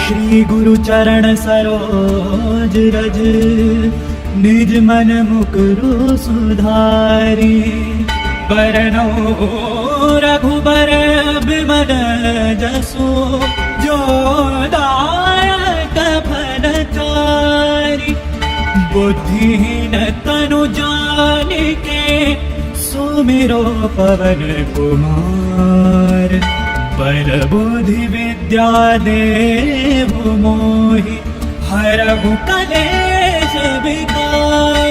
श्री गुरु चरण सरोज रज, निज मन मुकुरु सुधारी। बरनौ रघुबर बिमल जसु, जो दायक फलचारि। बुद्धिहीन तनु जानिके, सुमिरो पवन कुमार। बल बुद्धि विद्या देहु मोहि, हरहु कलेश विकार।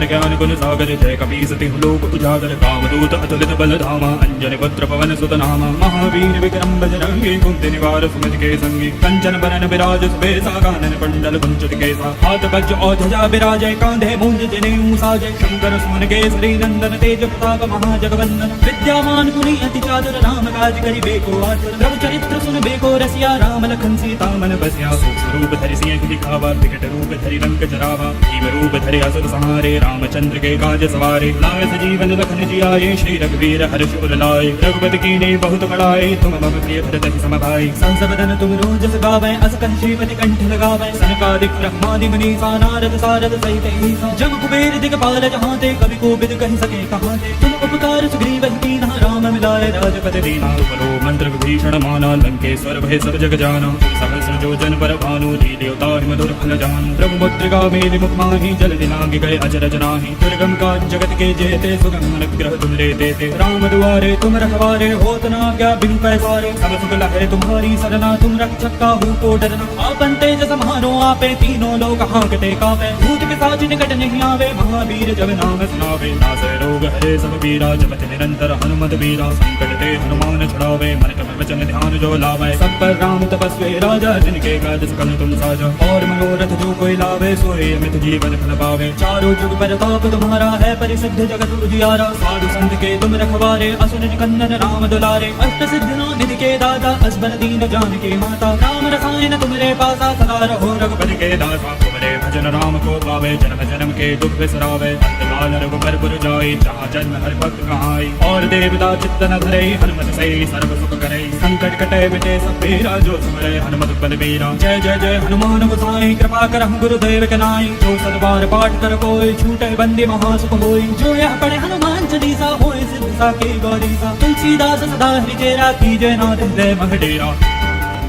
ज्ञान गुण सागर जय कपीस तिहु लोक उजागर। कामदूत अतुलित बल धामा, अंजनी पुत्र पवन सुत नामा। महावीर विक्रम बजरंगी, कुंती निवार सुमति के संगी। कंचन बरन विराज सुबेसा, कानन कुंडल कुंचित केसा। हाथ वज्र और ध्वजा विराजय, कांधे मूंज जनेऊ साजय। शंकर सुमन केसरी नंदन, तेज प्रताप महाजगवंदन। विद्यामान गुणी अति चातुर, राम काज करिबे को आतुर। प्रभु चरित्र सुनबे को रसिया, राम लखन सीता मन बसिया। सूक्ष्म रूप धरि सिंह दिखावा, विकट रूप धरि लंक जरावा। भीम रूप धरि असुर संहारे, रामचंद्र के काज सवारे। लाए सजीवन लखन जियाए, श्री रघुवीर हर्ष उर लाए। रघुपति कीन्ही बहुत बड़ाई, तुम मम प्रिय भरत सम भाई। संस बदन तुम रोजस गावै, अस कहि श्रीपति कंठ लगावै। सनकादिक ब्रह्मादि मुनीसा, नारद सारद सहित ईसा। जम कुबेर दिगपाल जहांते, कवि कोविद कहि सके कहांते। तुम उपकार सुग्रीवहि कीन्हा, राम मिलाए राजपद दीना। तुमरो मंत्र विभीषण माना, लंकेश्वर भय सब जग जाना। सहस्र योजन पर भानु, लील्योताहि मधुर फल जानु। प्रभु मुद्रिका मेलि मुख माहि, जल दिलांघि गए अचरज नाहि। दुर्गम काज जगत के जेते, सुगम अनुग्रह तुम रे देते। राम दुआरे तुम रखवारे, होत न आज्ञा बिनु पैसारे। सब सुख लहै तुम्हारी सरना, तुम रक्षक काहू को डरना। आपन तेज सम्हारो आपे, तीनों लोक हांकते कापे। भूत पिशाच निकट नहीं आवे, महावीर जब नाम सुनावे। नासै रोग हरे सब पीरा, जपत निरंतर हनुमत वीरा। संकट ते हनुमान छुड़ावे, मन क्रम वचन ध्यान जो लावे। सब पर राम तपस्वी राजा, जिनके काज सकल तुम साजा। और मनोरथ जो कोई लावे, सोई अमित जीवन फल पावे। चारों जुग परताप तुम्हारा है, परिसिद्ध जगत उजियारा। साधु संत के तुम रखवारे, असुर निकंदन राम दुलारे। अष्ट सिद्धियों निधि के दाता, असबर दीन जानकी माता। राम रसायन तुमरे पासा, सदा रहो रघुपति के दासा। तुमरे भजन राम को पावे, जन्म जन्म के दुख बिसरावे। अंतकाल रघुबर पुर जाई, जहाँ जन्म हर भक्त कहाई। और देवता चित्त न धरे, हनुमत से सर्व सुख करे। संकट कटे मिटे सब पीरा, जो सुमरे हनुमत बलबीरा। जय जय जय हनुमान गोसाई, कृपा करहु गुरुदेव के नाई। जो सतबार पाठ कर कोई, छूटे बंदी महासुख होई। जो यह पढ़े हनुमान चालीसा, होए सिद्ध साकी गौरीसा। तुलसीदास सदा हरिचेरा, कीजय नाथ हृदय मह डेरा।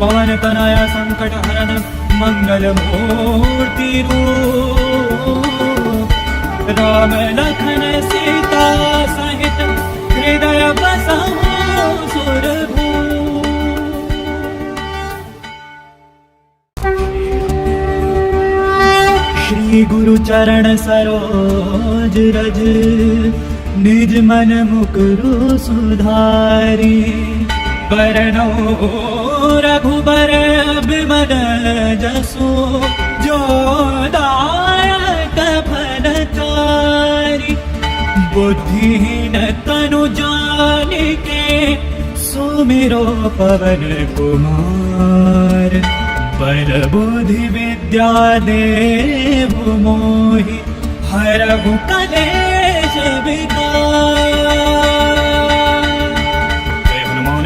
पवन तनया संकट हरन, मंगल मूर्ति रूप। राम लखन सीता सहित, हृदय बसहु सुरभूप। श्री गुरु चरण सरोज रज, निज मन मुकुरु सुधारी। बरनौ रघुबर बिमल जसु, जो दायक फलचारि। बुद्धिहीन तनु जानिके, सुमिरो पवन कुमार। बल बुद्धि विद्या देहु मोहि, हरहु कलेश विकार।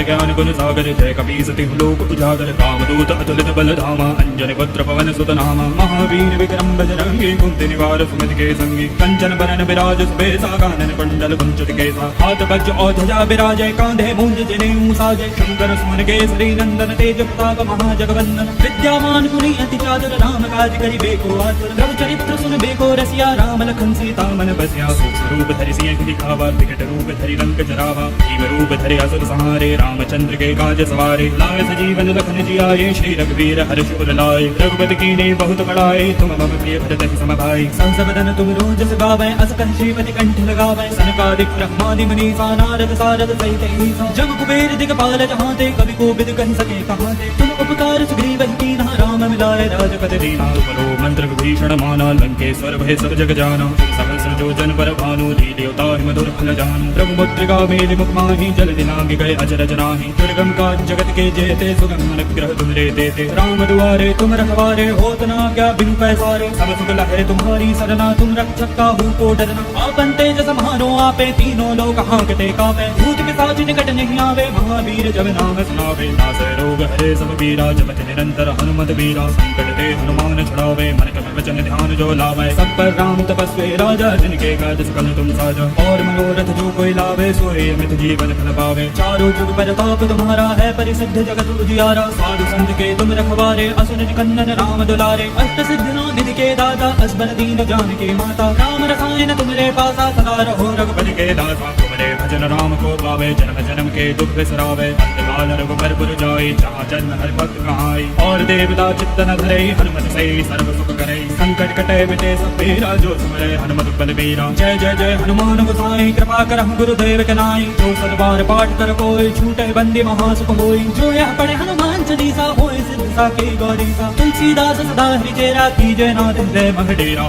ज्ञान गुण सागर जय कपीस तिहु लोक उजागर। कामदूत अतुलित बल धामा, अंजनी पुत्र पवन सुत नामा। महावीर विक्रम बजरंगी, कुंती निवार सुमति के संगी। कंचन बरन विराज सुबेसा, कानन कुंडल कुंचित केसा। हाथ वज्र और ध्वजा विराजय, कांधे मूंज जनेऊ साजय। शंकर सुमन केसरी नंदन, तेज प्रताप महाजगवंदन। विद्यामान गुणी अति चातुर, राम काज करिबे को आतुर। प्रभु चरित्र सुनबे को रसिया, राम लखन सीता मन बसिया। सूक्ष्म रूप धरि सिंह दिखावा, विकट रूप धरि लंक जरावा। भीम रूप धरि असुर संहारे, रामचंद्र के काज सवारे। लाए सजीवन लखन जियाए, श्री रघुवीर हर्ष उर लाए। रघुपति कीन्ही बहुत बड़ाई, तुम मम प्रिय भरत सम भाई। संस बदन तुम रोजस गावै, अस कहि श्रीपति कंठ लगावै। सनकादिक ब्रह्मादि मुनीसा, नारद सारद सहित ईसा। जम कुबेर दिगपाल जहांते, कवि कोविद कहि सके कहांते। तुम उपकार सुग्रीवहि कीन्हा, राम मिलाए राजपति दीना। तुमरो मंत्र विभीषण माना लंकेश्वर भय सब जग जाना। सहस्र जो जन पर भानु लील्योता मधुर फल जानु। प्रभु मुद्रिका मेलि मुख माहि जल दिनांग गए अचरज नाही। दुर्गम का जगत के जेते सुगम अनुग्रह तुम रे देते। राम दुआरे तुम रखवारे होत न क्या बिनु पैसारे। सब सुख लहरे तुम्हारी सरना तुम रक्षक काहू को डरना। आपन तेज समारो आपे तीनों लोक हांकते कापे। भूत पिशाच निकट नहीं आवे महावीर जब नाम सुनावे। नासै रोग हरे सब पीरा जपति निरंतर हनुमत बीरा। संकट ते हनुमान छुड़ावे मन क्रम वचन ध्यान जो लावे। सब पर राम तपस्वी राजा जिनके काज सकल तुम साजा। और मनोरथ जो कोई लावे सोए अमित जीवन फल पावे। चारों जुग परताप तुम्हारा है परिसिद्ध जगत उजियारा। साधु संत के तुम रखवारे असुर निकंदन राम दुलारे। अष्ट सिद्धि नौ निधि के दाता असबर दीन जानकी माता। राम रसायन तुमरे पासा सदा रहो रघुपति के दासा। तुमरे भजन राम को पावे जन्म जन्म के दुख बिसरावे। अंतकाल रघुबर पुर जाई जहाँ जन्म हर भक्त कहाई। और देवता चित्त न धरे हनुमत से सर्व सुख करे। संकट कटे मिटे सब पीरा जो सुमरे हनुमत बलबीरा। जय जय जय हनुमान गोसाई कृपा करहु गुरुदेव के नाई। जो सतबार पाठ कर कोई छूटे बंदी महासुख होई। जो यह पढ़े हनुमान चालीसा होए सिद्ध साकी गौरीसा। तुलसीदास सदा हरिचेरा कीजय नाथ हृदय मह डेरा।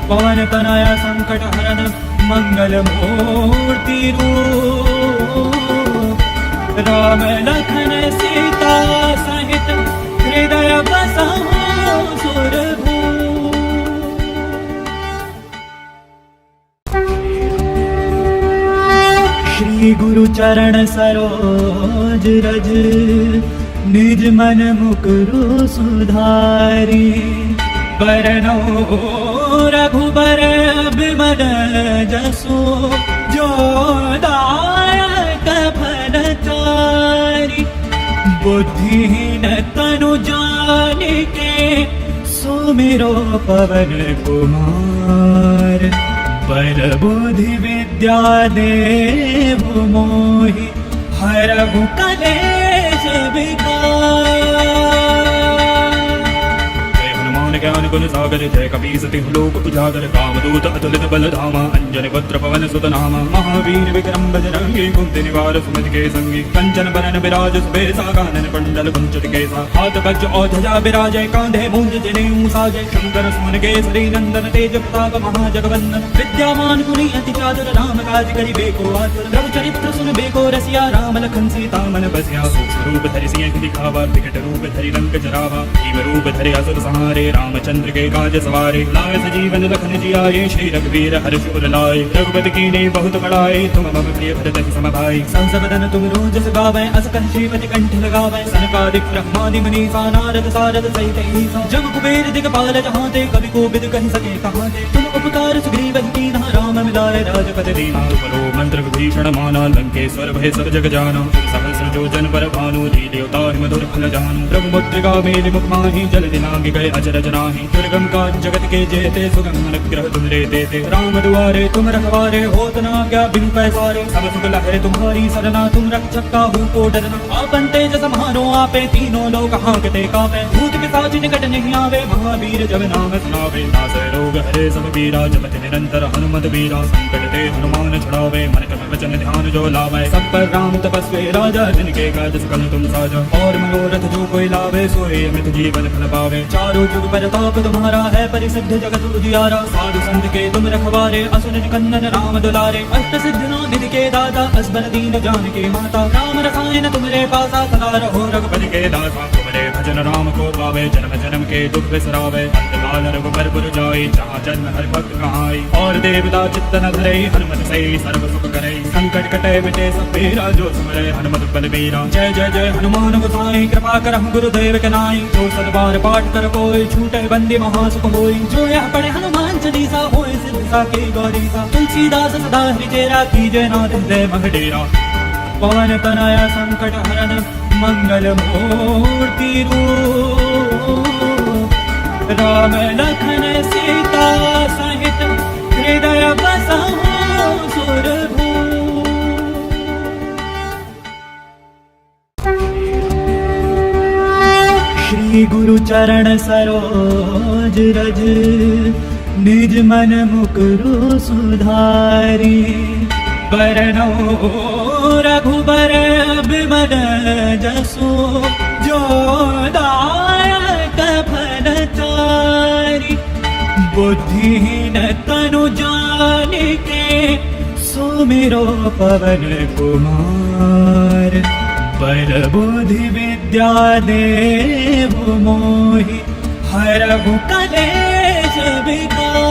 पवन तनया संकट हरन मंगल मूर्ति रूप। राम लखन सीता सहित हृदय बसहु सुरभूप। श्री गुरु चरण सरोज रज निज मन मुकुरु सुधारी। बरनौ रघुबर बिमल जसु जो दायक फल चारि। बुद्धिहीन तनु जानिके सुमिरो पवन कुमार। पर बुद्धि विद्या देहु मोहि हरहु कलेश विकार। ज्ञान गुण सागर जय कपीसति लोक उजागर। कामदूत अतुलित बल धामा अंजन पुत्र पवन सुत नामा। महावीर विक्रम बजरंगी कुंती निवार सुमति के संगी। कंचन बरन विराज सुबेसा कानन कुंडल कुंचित केसा। हाथ वज्र और ध्वजा विराजय कांधे मूंज जनेऊ साजय। शंकर सुमन केसरी नंदन तेज प्रताप महाजगवंदन। विद्यामान गुणी अति चातुर राम काज करिबे को आतुर। प्रभु चरित्र सुनबे को रसिया राम लखन सीता मन बसिया। सूक्ष्म रूप धरि सिंह दिखावा विकट रूप धरि लंक जरावा। भीम रूप धरि असुर संहारे रामचंद्र के काज सवारे। लाए सजीवन लखन जियाए श्री रघुवीर हर्ष उर लाए। रघुपति कीन्ही बहुत बड़ाई तुम मम प्रिय भरत सम भाई। संस बदन तुम रोजस गावै अस कहि श्रीपति कंठ लगावै। सनकादिक ब्रह्मादि मुनीसा नारद सारद सहित ईसा। जब कुबेर दिगपाल जहाँ ते कवि कोविद कहि सके कहाँ ते। तुम उपकार सुग्रीव कीन्हा राम मिलाए राजपति दीना। तुमरो मंत्र विभीषण माना लंकेश्वर भय सब जग जाना। सहस्र जो जन पर भानु लील्योता मधुर फल जानु। प्रभु मुद्रिका मेलि मुख माहि जल दिनांग गए अचरज नाही। दुर्गम का जगत के जेते सुगम अनुग्रह तुम रे देते। राम दुआरे तुम रखवारे होत न क्या बिनु पैसारे। सब सुख लहरे तुम्हारी सरना तुम रक्षक काहू को डरना। आपन तेज समारो आपे तीनों लोक हांकते कापे। भूत पिशाच निकट नहीं आवे महावीर जब नाम सुनावे। नासै रोग हरे सब पीरा जपति निरंतर हनुमत बीरा। संकट ते हनुमान छुड़ावे मन क्रम वचन ध्यान जो लावे। सब पर राम तपस्वी राजा जिनके काज सकल तुम साजा। और मनोरथ जो कोई लावे सोए अमित जीवन फल पावे। चारों जुग परताप तुम्हारा है परिसिद्ध जगत उजियारा। साधु संत के तुम रखवारे असुर निकंदन राम दुलारे। अष्ट सिद्धि नौ निधि के दाता असबर दीन जानकी माता। राम रसायन तुमरे पासा सदा रहो रघुपति के दासा। तुमरे भजन राम को पावे जन्म जन्म के दुख बिसरावे। अंतकाल रघुबर पुर जाई जहाँ जन्म हर भक्त कहाई। और देवता चित्त न धरे हनुमत से सर्व सुख करे। संकट कटे मिटे सब पीरा जो सुमरे हनुमत बलबीरा। जय जय जय हनुमान गोसाई कृपा करहु गुरुदेव के नाई। जो सतबार पाठ कर कोई छूटे बंदी महासुख होई। जो यह पढ़े हनुमान चालीसा होए सिद्ध साकी गौरीसा। तुलसीदास सदा हरिचेरा कीजय नाथ हृदय मह डेरा। पवन तनया संकट हरन मंगल मूर्ति रूप। राम लखन सीता सहित हृदय बसहु सुरभूप। श्री गुरु चरण सरोज रज निज मन मुकुरु सुधारी। बरनौ रघुबर बिमल जसु जो दायक दुलारी बुद्धिहीन तनु जानिके सुमिरो पवन कुमार बल बुद्धि विद्या देव मोहि हरहु कलेश विकार।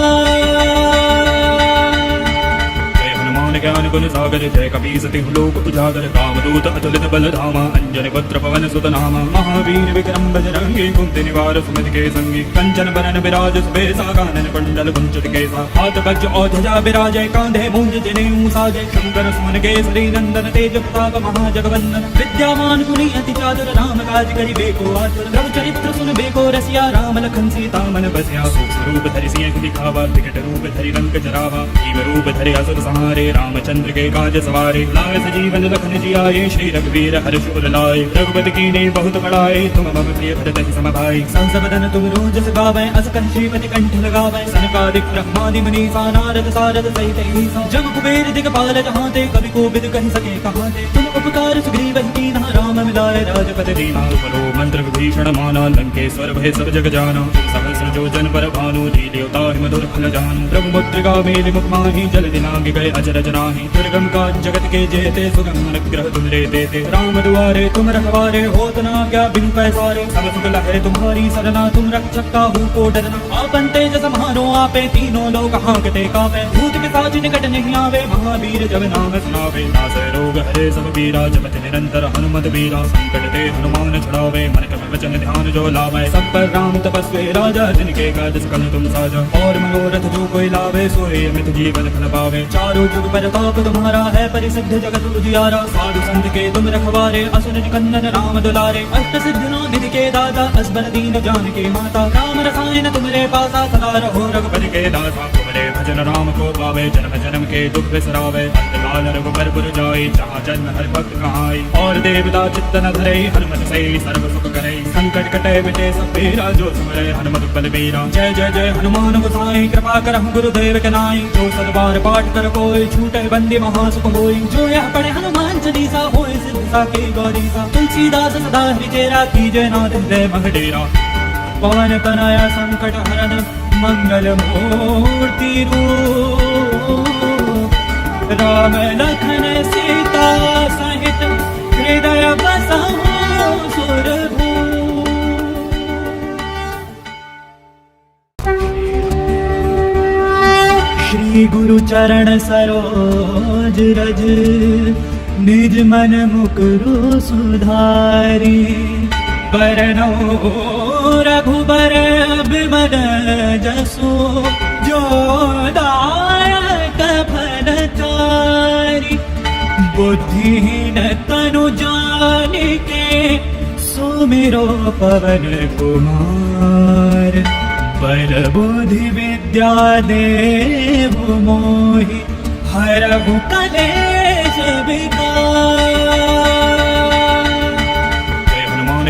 ज्ञान गुण सागर जय कपी सति लोक उजागर कामदूत अतुलित बल धामा अंजन पुत्र पवन सुत नामा महावीर विक्रम बजरंगी कुंती निवार सुमति के संगी कंचन बरन विराज सुबेसा कानन कुंडल कुंचित केसा हाथ वज्र और ध्वजा विराजय कांधे मूंज जनेऊ साजय शंकर सुमन केसरी नंदन तेज प्रताप महाजगवंदन विद्यावान गुणी अति चातुर राम काज करिबेको आतुर प्रभु चरित्र सुनबेको रसिया राम लखन सीता मन बसिया सूक्ष्म रूप धरि सिंह दिखावा विकट रूप धरि रंग जरावा जीव रूप धरि असुर संहारे रामचंद्र के काज सवारे लाए सजीवन लखन जियाए श्री रघुवीर हर्ष उर लाए रघुपति कीन्हे बहुत बड़ाए तुम मम प्रिय भरत सम भाई सहस बदन तुम रोजस गावै अस कहि श्रीपति कंठ लगावै सनकादिक ब्रह्मादि मुनीसा नारद सारद सहित ईसा जग कुबेर दिगपाल जहांते कवि कोविद कहि सके कहाते तुम उपकार सुग्रीव कीन्हा राम मिलाए राजपद दीना बलो मंत्र विभीषण माना लंकेश्वर भय सब जग जाना सहस्र जो जन पर भानु लील्योता मधुर फल जानु प्रभु मुद्रिका मेलि मुख माहि जल दिनांग गए अजरज नाही दुर्गम का जगत के जेते सुगम अनुग्रह तुम रे देते राम दुआरे तुम रखवारे होत ना क्या बिन पैसारे सब सुख लहरे तुम्हारी सरना तुम रक्षक काहू को डरना आपन तेज समारो आपे तीनों लोग हांकते कापे भूत पिशाच निकट नहीं आवे महावीर जब नाम सुनावे नासै रोग हरे सब पीरा जपत निरंतर हनुमत वीरा संकट ते हनुमान छुड़ावे मन क्रम वचन ध्यान जो लावे सब पर राम तपस्वी राजा जिनके काज सकल तुम साजा और मनोरथ जो कोई लावे सोए अमित जीवन फल पावे चारों जुग प्रताप तुम्हारा है परिसिद्ध जगत उजियारा साधु संत के तुम रखवारे असुर निकंदन राम दुलारे अष्ट सिद्धियों निधि के दाता असबर दीन जान के माता राम रसायन तुम्हारे पासा सदा रहो रघुपति के दासा तुम्हारे भजन राम को पावे जन्म जन्म के दुख बिसरावे अंतकाल रघुबर पुर जाई जहाँ जन्म हर भक्त कहाई और देवता चित्त न धरे हनुमत से सर्व सुख करे संकट कटे मिटे सब पीरा जो सुमरे हनुमत बल बीरा जय जय जय हनुमान गोसाई कृपा करहु गुरुदेव के नाई जो सदबार पाठ कर कोई छूटे बंदी महासुख होई जो यह पढ़े हनुमान चालीसा होए सिद्ध साके गौरीसा तुलसीदास सदा हरिचेरा कीजय नाथ हृदय मह डेरा पवन तनया संकट हरन मंगल मूर्ति रूप राम लखन सीता सहित हृदय बसहु सुरभूप। श्री गुरु चरण सरोज रज निज मन मुकुरु सुधारी बरनो रघुबर बिमल जसु जो दायक फल चारि बुद्धिहीन तनु जानिके सुमिरो पवन कुमार बल बुद्धि विद्या देव मोहि हरहु कलेश विकार।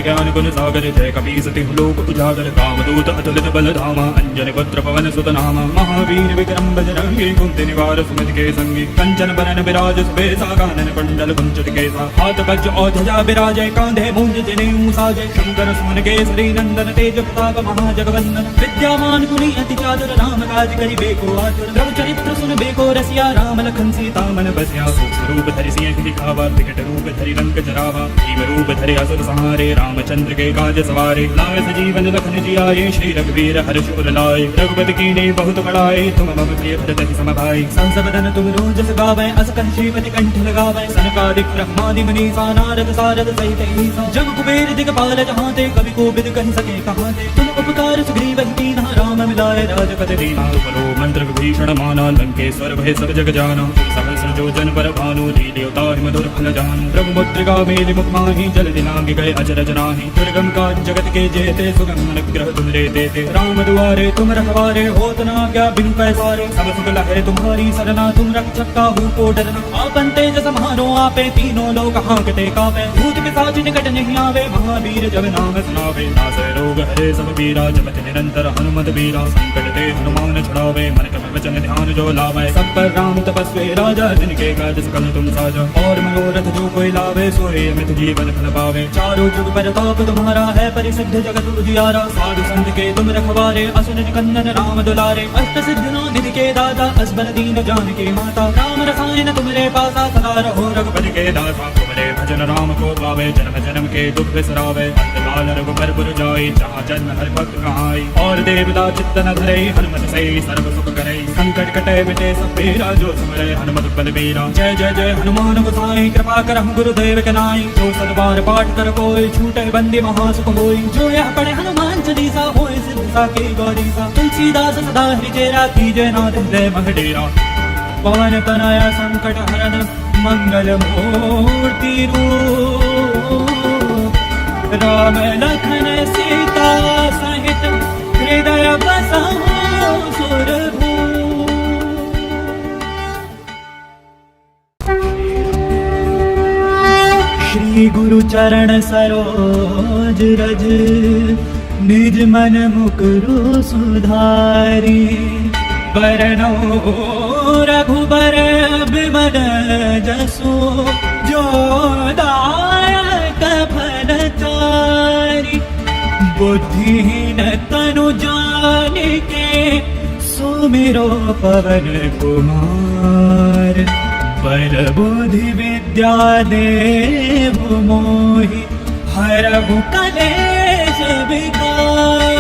ज्ञान गुण सागर जय कपी सति लोक उजागर कामदूत अतुलित बल धामा अंजन पुत्र पवन सुत नामा महावीर विक्रम बजरंगी कुंती निवार सुमति के संगी कंचन बरन विराज सुबेसा कानन कुंडल कुंचित केसा हाथ वज्र और ध्वजा विराजय कांधे मूंज जनेऊ साजय शंकर सुमन केसरी नंदन तेज प्रताप महाजगवंदन विद्यावान गुणी अति चातुर राम काज करिबेको आतुर प्रभु चरित्र सुनबेको रसिया राम लखन सीता मन बसिया सूक्ष्म रूप धरि सिंह दिखावा विकट रूप धरि रंग जरावा जीव रूप धरि असुर संहारे रामचंद्र के काज सवारे लाए सजीवन लखन जियाए श्री रघुवीर हर्ष उर लाए रघुपति कीन्हे बहुत बड़ाए तुम मम प्रिय भरत सम भाई सहस बदन तुम रोजस गावै अस कहि श्रीपति कंठ लगावै सनकादिक ब्रह्मादि मुनीसा नारद सारद सहित ईसा जग कुबेर दिगपाल जहांते कवि कोविद कहि सके कहाते तुम उपकार सुग्रीव कीन्हा राम मिलाए राजपद दीना बलो मंत्र विभीषण माना लंकेश्वर भय सब जग जाना सहस्र जो जन पर भानु लील्योता मधुर फल जानु प्रभु मुद्रिका मेलि मुख माहि जल दिनांग गए अजरज नाही दुर्गम का जगत के जेते सुगम अनुग्रह तुम रे देते राम दुआरे तुम रखवारे होत ना क्या बिन पैसारे सब सुख लहरे तुम्हारी सरना तुम रक्षक काहू को डरना आपन तेज समारो आपे तीनों लोग हांकते कापे भूत पिशाच निकट नहीं आवे महावीर जब नाम सुनावे नासै रोग हरे सब पीरा जपत निरंतर हनुमत वीरा संकट ते हनुमान छुड़ावे मन क्रम वचन ध्यान जो लावे सब पर राम तपस्वी राजा जिनके काज सकल तुम साजा और मनोरथ जो कोई लावे सोए अमित जीवन फल पावे चारों जुग प्रताप तुम्हारा है परिसिद्ध जगत उजियारा। साधु संत के तुम रखवारे असुर निकंदन राम दुलारे। अष्ट सिद्धियों निधि के दाता असबर दीन जानकी माता। राम रसायन तुम्हारे पासा सदा रहो रघुपति के दासा। तुम्हारे भजन राम को पावे जन्म जन्म के दुख बिसरावे। अंतकाल रघुबर पुर जाई जहाँ जन्म हर भक्त कहाई। और देवता चित्त न धरे हनुमत से सर्व सुख करे। संकट कटे मिटे सब पीरा जो सुमरे हनुमत बलबीरा। जय जय जय हनुमान गोसाई कृपा करहु गुरुदेव के नाई। जो सतबार पाठ कर कोई छूटे बंदी महासुख होई। जो यह पढ़े हनुमान चालीसा होए सिद्ध साकी गौरीसा। तुलसीदास सदा हरिचेरा कीजय नाथ हृदय महडेरा। पवन तनया संकट हरन मंगल मूर्ति रूप। राम लखन सीता सहित हृदय बसहु सुरभूप। श्री गुरु चरण सरोज रज निज मन मुकुरु सुधारी। बरनौ रघुबर बिमल जसु जो दायक फलचारी। बुद्धिहीन तनु जानिके सुमिरो पवन कुमार। बल बुद्धि विद्या देहु मोहि हरहु कलेश विकार।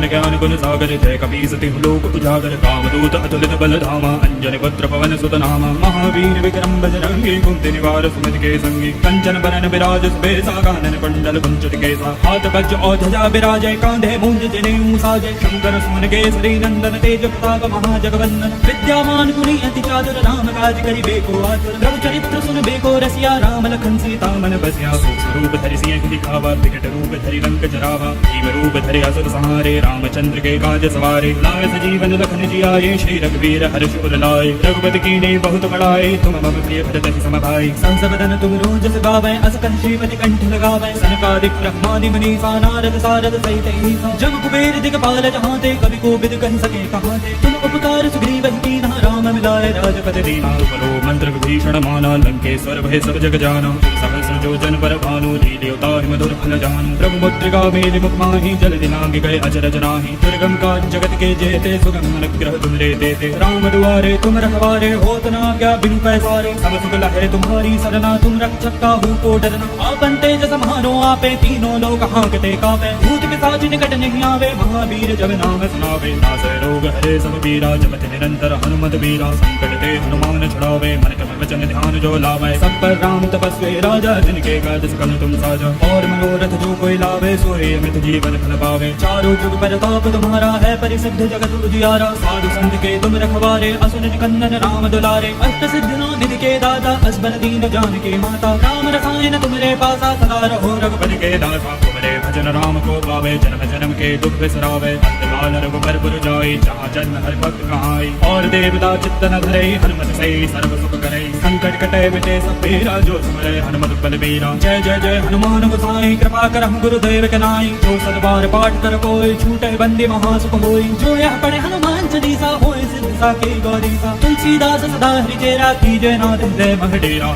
ज्ञान गुण सागर जय कपीस तिहु लोक उजागर। कामदूत अतुलित बल धामा अंजनी पुत्र पवन सुत नामा। महावीर विक्रम बजरंगी कुंती निवार सुमति के संगी। कंचन बरन विराज सुबेसा कानन कुंडल कुंचित केसा। हाथ वज्र और ध्वजा विराजय कांधे मूंज जनेऊ साजय। शंकर सुमन केसरी नंदन तेज प्रताप महाजगवंदन। विद्यामान गुणी अति चातुर राम काज करिबे को आतुर। प्रभु चरित्र सुनबे को रसिया राम लखन सीता मन बसिया। सूक्ष्म रूप धरि सिंह दिखावा विकट रूप धरि लंक जरावा। जीव रूप धरि असुर संहारे रामचंद्र के काज सवारे। लाए सजीवन लखन जियाए श्री रघुवीर हर्ष उर लाए। रघुपति कीन्ही बहुत बड़ाई तुम मम प्रिय भरत सम भाई। संस बदन तुम रोजस गावै अस कन श्रीपति कंठ लगावै। सनकादिक ब्रह्मादि मुनीसा नारद सारद सहित ईसा। जम कुबेर दिगपाल जहाँ ते कवि कोविद कहि सके कहाँ ते। तुम उपकार सुग्रीव कीन्हा राम मिलाए राजपद दीना। तुमरो मंत्र विभीषण माना लंकेश्वर भय सब जग जाना। सहस्र जो जन पर भानु लील्योताहि मधुर फल जानू। प्रभु मुद्रिका मेलि मुख माहि जल दिलांग गए अचरज नाही। दुर्गम काज जगत के जेते सुगम अनुग्रह तुमरे देते। राम दुआरे तुम रखवारे होत न आज्ञा बिनु पैसारे। सब सुख लहै तुम्हारी सरना तुम रक्षक काहू को डरना। आपन तेज सम्हारो आपे तीनों लोक हांकते कापे। भूत पिशाच निकट नहीं आवे महावीर जब नाम सुनावे। नासै रोग हरे सब पीरा जपत निरंतर हनुमत बीरा। संकट ते हनुमान छुड़ावे मन क्रम वचन ध्यान जो लावे। सब पर राम तपस्वी राजा जिनके काज सकल तुम साजा। और मनोरथ जो कोई लावे सोए अमित जीवन फल पावे। चारों जुग प्रताप तुम्हारा है परिसिद्ध जगत उजियारा। साधु संत के तुम रखवारे असुर निकंदन राम दुलारे। अष्ट सिद्धियों निधि के दाता असबर दीन जानकी माता। राम रसायन तुम्हारे पासा सदा रहो रघुपति के दासा। तुम्हारे भजन राम को पावे जन्म जन्म के दुख बिसरावे। अंतकाल रघुबर पुर जाई जहाँ जन्म हर भक्त कहाई। और देवता चित्त न धरे हनुमत से सर्व सुख करे। संकट कटे मिटे सब पीरा जो सुमरे हनुमत बलबीरा। जय जय जय हनुमान गोसाई कृपा करहु गुरुदेव के नाई। जो सतबार पाठ कर कोई छूटे बंदी महासुख होई। जो यह पढ़े हनुमान चालीसा होए सिद्ध साकी गौरीसा। तुलसीदास सदा हरिचेरा कीजय नाथ हृदय महडेरा।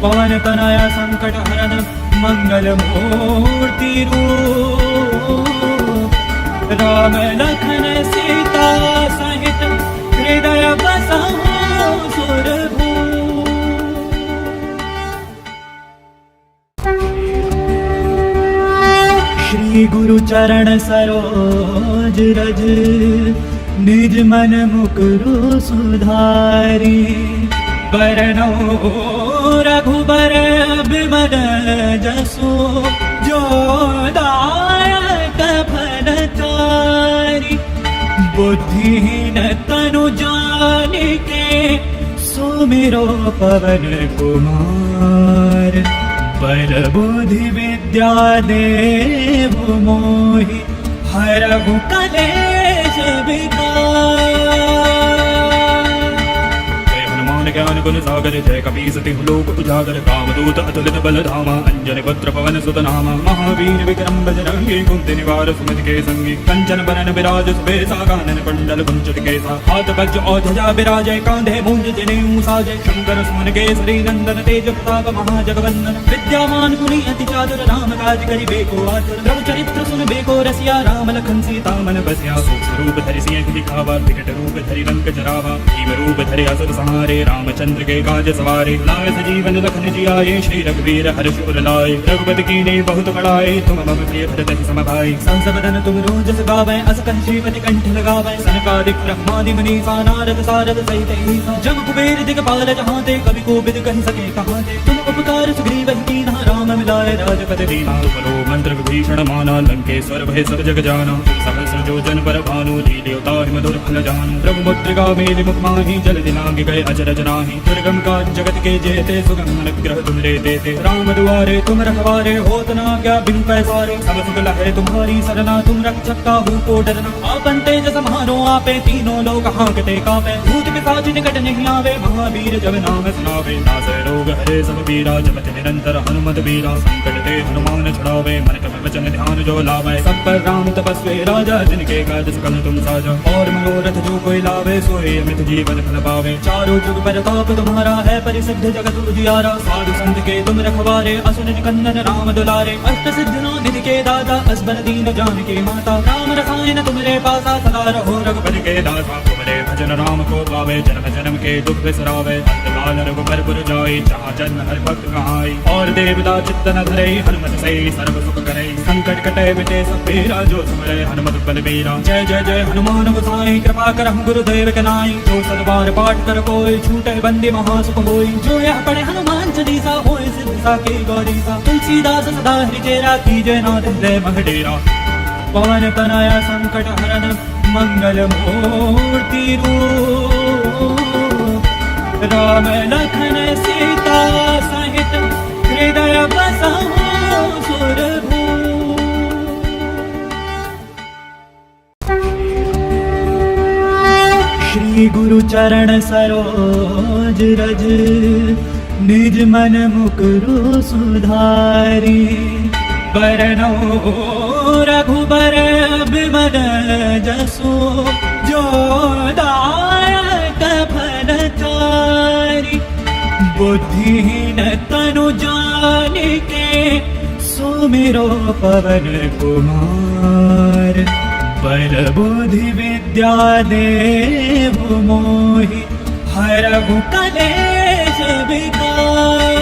पवन तनया संकट हरन मंगल मूर्ति रूप। राम लखन सीता सहित हृदय बसहु सुरभूप। श्री गुरु चरण सरोज रज निज मन मुकुरु सुधारी। बरनौ रघुबर बिमल जसु जो दायक फलचारी। बुद्धिहीन तनु जानिके सुमिरो पवन कुमार। बल बुद्धि विद्या देहु मोहि हरहु कलेश विकार। ज्ञान गुण सागर जय कपीस तिहु लोक उजागर कामदूत अतुलित बल धामा अंजन पुत्र पवन सुत नामा महावीर विक्रम बजरंगी कुंती निवार सुमति के संगी कंचन बरन विराज सुबेसा कानन कुंडल कुंचित केसा हाथ वज्र और ध्वजा विराजय कांधे मूंज जनेऊ साजय शंकर सुमन केसरी नंदन तेज प्रताप महाजगवंदन विद्यावान गुणी अति चातुर राम काज करिबेको आतुर प्रभु चरित्र सुनबेको रसिया राम लखन सीता मन बसिया सूक्ष्म रूप धरि सिंह दिखावा विकट रूप धरि लंक जरावा भीम रूप धरि असुर संहारे रामचंद्र के काज सवारे लाए सजीवन लखन जियाए श्री रघुवीर हर्ष उर लाए रघुपति कीन्ही बहुत बड़ाई तुम मम प्रिय भरत सम भाई संसबदन तुम रोजस गावै अस कहि श्रीपति कंठ लगावै सनकादिक ब्रह्मादि मुनीसा नारद सारद सहित ईसा जम कुबेर दिगपाल जहाँ ते कवि कोविद कहि सके कहाँ ते तुम उपकार सुग्रीव कीन्हा राम मिलाए राजपद दीना तुमरो मंत्र विभीषण माना लंकेश्वर भय सब जग जाना सहस्र जो जन पर भानु लील्योता मधुर फल जानु प्रभु मुद्रिका मेलि मुख माहि जल दिलांग गए अचरज नाही दुर्गम का जगत के जेते सुगम अनुग्रह तुम रे देते राम दुआरे तुम रखवारे होत न क्या बिनु पैसारे सब सुख लहै तुम्हारी सरना तुम रक्षक काहू को डरना आपन तेज सम्हारो आपे तीनों लोक हांकते कापे भूत पिशाच निकट नहीं आवे महावीर जब नाम सुनावे नासै रोग हरे सब पीरा जपति निरंतर हनुमत बीरा संकट ते हनुमान छुड़ावे मन क्रम वचन ध्यान जो लावे सब पर राम तपस्वी राजा जिनके काज सकल तुम साजा और मनोरथ जो कोई लावे सोए अमित जीवन फल पावे चारों जुग परताप तुम्हारा है परिसिद्ध जगत उजियारा साधु संत के तुम रखवारे असुर निकंदन राम दुलारे अष्ट सिद्धियों निधि के दाता असबर दीन जानकी माता राम रसायन तुमरे पासा सदा रहो रघुपति के दासा तुमरे भजन राम को पावे जन्म जन्म के दुख बिसरावे अंतकाल रघुबर पुर जाई जहाँ जन्म हर भक्त कहाई और देवता चित्त न धरे हनुमत से सर्व सुख करे संकट कटे मिटे सब पीरा जो सुमरे हनुमत बल बीरा जय जय जय हनुमान गोसाई कृपा करहु गुरुदेव के नाई जो सतबार पाठ कर कोई छूटे बंदी महासुख होई जो यह पढ़े हनुमान चालीसा होए सिद्ध साकी गौरीसा तुलसीदास सदा हरिचेरा कीजय नाथ हृदय मह डेरा पवन तनया संकट हरन मंगल मूर्ति रूप राम लखन सीता सहित हृदय बसहु सुरभूप श्री गुरु चरण सरोज रज निज मन मुकुरु सुधारी बरनो रघुबर बिमल जसु जो दायक फलचारी बुद्धिहीन तनु जानिके सुमिरो पवन कुमार बल बुद्धि विद्या देव मोहि हरहु कलेश विकार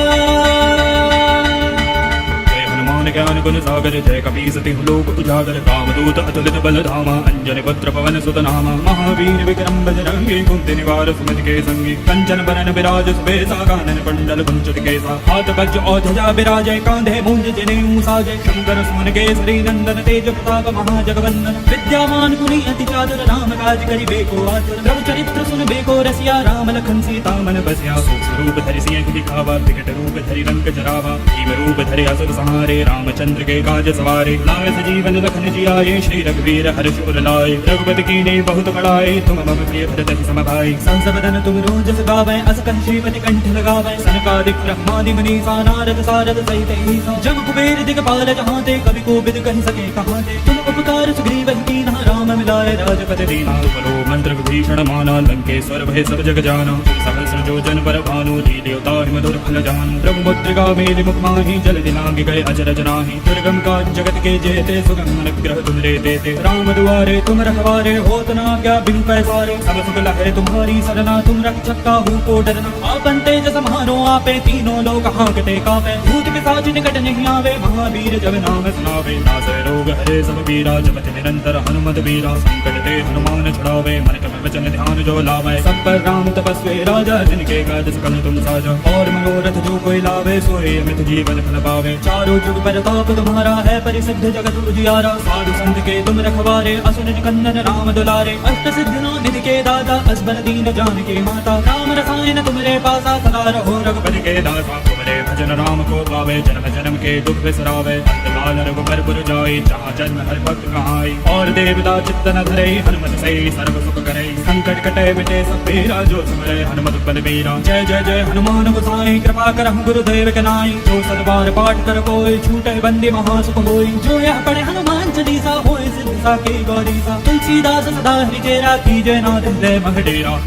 ज्ञान गुण सागर जय कपीस तिहु लोक उजागर कामदूत अतुलित बल धामा अंजन पुत्र पवन सुत नामा महावीर विक्रम बजरंगी कुंती निवार सुमति के संगी कंचन बरन विराज सुबेसा कानन कुंडल कुंचित केसा हाथ वज्र और ध्वजा विराजय कांधे मूंज जनेऊ साजय शंकर सुमन केसरी नंदन तेज प्रताप महाजगवंदन विद्यावान गुणी अति चातुर राम काज करिबेको आतुर प्रभु चरित्र सुनबेको रसिया राम लखन सीता मन बसिया सूक्ष्म रूप धरि सिंह दिखावा विकट रूप धरि लंक जरावा भीम रूप धरि असुर संहारे रामचंद्र के काज सवारे लाए सजीवन लखन जियाए श्री रघुवीर हर्ष उर लाए रघुपति कीन्ही बहुत बड़ाई तुम मम प्रिय भरत सम भाई संसबदन तुम रोजस गावै अस कहि श्रीपति कंठ लगावै सनकादिक ब्रह्मादि मुनीसा नारद सारद सहित ईसा जम कुबेर दिगपाल जहाँ ते कवि कोविद कहि सके कहाँ ते तुम उपकार सुग्रीव कीन्हा राम मिलाए राजपद दीना तुमरो मंत्र विभीषण माना लंकेश्वर भय सब जग जाना सहस्र जो जन पर भानु लील्योता मधुर फल जानु प्रभु मुद्रिका मेलि मुख माहि जल दिलांग गए अचरज नाही दुर्गम का जगत के जेते सुगम अनुग्रह तुम रे देते राम दुआरे तुम रखवारे होत न क्या बिनु पैसारे सब सुख लहै तुम्हारी सरना तुम रक्षक काहू को डरना आपन तेज सम्हारो आपे तीनों लोक हांकते कापे भूत पिशाच निकट नहीं आवे महावीर जब नाम सुनावे नासै रोग हरे सब पीरा जपति निरंतर हनुमत बीरा संकट ते हनुमान छुड़ावे मन क्रम वचन ध्यान जो लावे सब पर राम तपस्वी राजा जिनके काज सकल तुम साजा और मनोरथ जो कोई लावे सोए अमित जीवन फल पावे चारों जुग परताप तुम्हारा है परिसिद्ध जगत उजियारा साधु संत के तुम रखवारे असुर निकंदन राम दुलारे अष्ट सिद्धियों निधि के दाता असबर दीन जानकी माता राम रसायन तुमरे पासा सदा रहो रघुपति के दासा तुम्हारे भजन राम को पावे जन्म जन्म के दुख बिसरावे अंतकाल रघुबर पुर जाई जहाँ जन्म हर भक्त कहाई और देवता चित्त न धरे हनुमत से सर्व सुख करे संकट कटे मिटे सब पीरा जो सुमरे हनुमत बल बीरा जय जय जय हनुमान गोसाई कृपा करहु गुरुदेव के नाई जो सतबार पाठ कर कोई छूटे बंदी महासुख होई जो यह पढ़े हनुमान चालीसा होए सिद्ध साकी गौरीसा तुलसीदास सदा हरिचेरा कीजय नाथ हृदय मह डेरा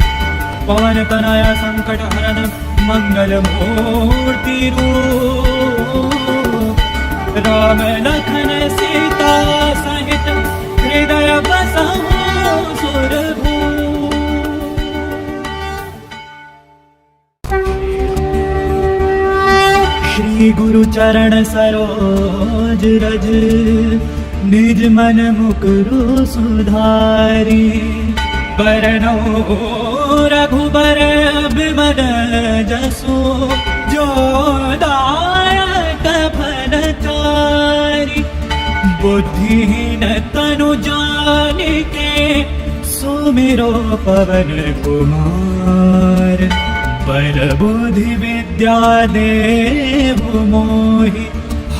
पवन तनया संकट हरन मंगल मूर्ति रूप राम लखन सीता सहित हृदय बसहु सुरभूप। श्री गुरु चरण सरोज रज निज मन मुकुरु सुधारी बरनो रघुबर बिमल जसु जो दायक फलचारी बुद्धिहीन तनु जानिके सुमिरो पवन कुमार बल बुद्धि विद्या देहु मोहि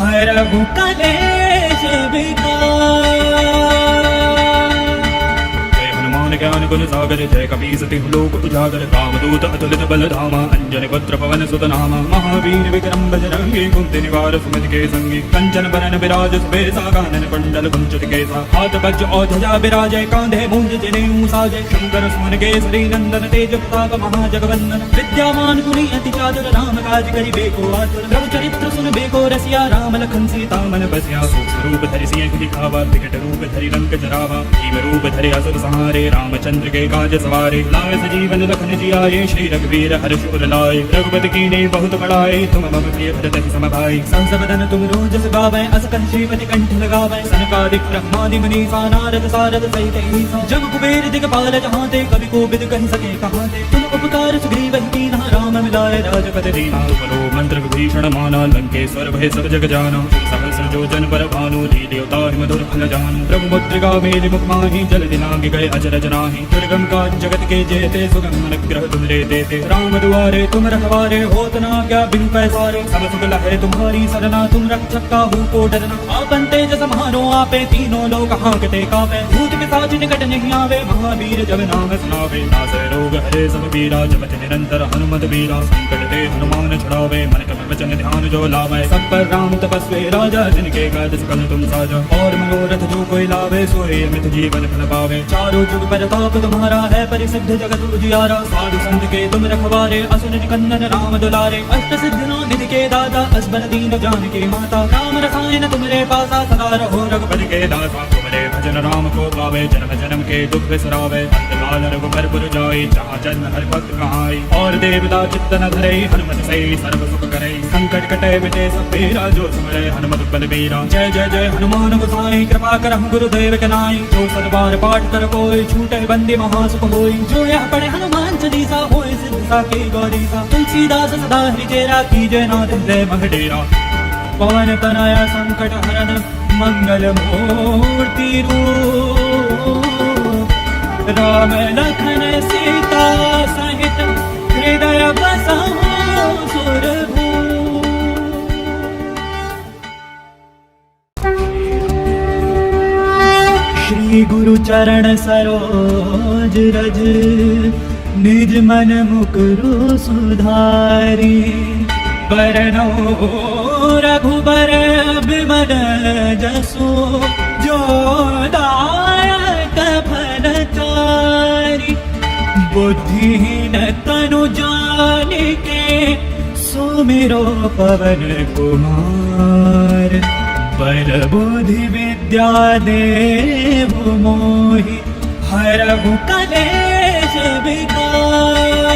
हरहु कलेश विकार। ज्ञान गुण सागर जय कपीसति लोक उजागर कामदूत अतुलित बल धामा अंजन पुत्र पवन सुत नामा महावीर विक्रम बजरंगी कुंती निवार सुमति के संगी कंचन बरन विराज सुबेसा कानन कुंडल कुंचित केसा हाथ वज्र और ध्वजा विराजय कांधे मूंज जनेऊ साजय शंकर सुमन केसरी नंदन तेज प्रताप महाजगवंदन विद्यावान गुणी अति चातुर राम काज करिबेको आतुर प्रभु चरित्र सुनबेको रसिया राम लखन सीता मन बसिया सूक्ष्म रूप धरि सिंह दिखावा विकट रूप धरि रंग जरावा भीम रूप धरि असुर संहारे रामचंद्र के काज सवारे लाए सजीवन लखन जियाए श्री रघुवीर हर्ष उर लाए रघुपति कीन्हे बहुत बड़ाए तुम मम प्रिय भरत सम भाई सहस बदन तुम रोजस गावै अस कहि श्रीपति कंठ लगावै सनकादिक ब्रह्मादि मुनीसा नारद सारद सहित ईसा जब कुबेर दिगपाल जहाँ ते कवि कोविद कहि सके कहाँ ते तुम उपकार सुग्रीव कीन्हा राम मिलाए राजपद दीना बलो मंत्र विभीषण माना लंकेश्वर भय सब जग जाना सहस्र जो जन पर भानु लील्योता मधुर फल जानु प्रभु मुद्रिका मेलि मुख माहि जल दिनांग गए अचरज नाही दुर्गम काज जगत के जेते सुगम अनुग्रह तुमरे देते राम दुआरे तुम रखवारे होत न क्या बिन पैसारे सब सुख लहे तुम्हारी सरना तुम रक्षक काहू को डरना आपन तेज समारो आपे तीनों लोक हांकते कापे भूत पिशाच निकट नहीं आवे महावीर जब नाम सुनावे नासै रोग हरे सब पीरा जपत निरंतर हनुमत वीरा संकट ते हनुमान छुड़ावे मन क्रम वचन ध्यान जो लावे सब पर राम तपस्वी राजा जिनके काज सकल तुम साजा और मनोरथ जो कोई लावे सोए अमित जीवन फल पावे चारों जुग प्रताप तुम्हारा है परिसिद्ध जगत उजियारा साधु संत के तुम रखवारे असुर निकंदन राम दुलारे अष्ट सिद्धियों निधि के दाता असबर दीन जानकी माता राम रसायन तुम्हारे पासा सदा रहो रघुपति के दासा तुम्हारे भजन राम को पावे जन्म जन्म के दुख बिसरावे अंतकाल रघुबर पुर जाई जहाँ जन्म हर भक्त कहाई और देवता चित्त न धरे हनुमत से सर्व सुख करे संकट कटे मिटे सब पीरा जो सुमरे हनुमत बल बीरा जय जय जय हनुमान गोसाई कृपा करहु गुरुदेव के नाई जो सतबार पाठ कर कोई छूटे बंदी महासुख होई जो यह पढ़े हनुमान चालीसा होए सिद्ध साकी गौरीसा तुलसीदास सदा हरिचेरा कीजय नाथ हृदय मह डेरा पवन तनया संकट हरन मंगल मूर्ति रूप राम लखन सीता सहित हृदय बसहु सुरभूप। श्री गुरु चरण सरोज रज निज मन मुकुरु सुधारी बरनो रघुबर बिमल जसु जो दायक फलचारी बुद्धिहीन तनु जानिके सुमिरो पवन कुमार बल बुद्धि विद्या देहु मोहि हरहु कलेश विकार।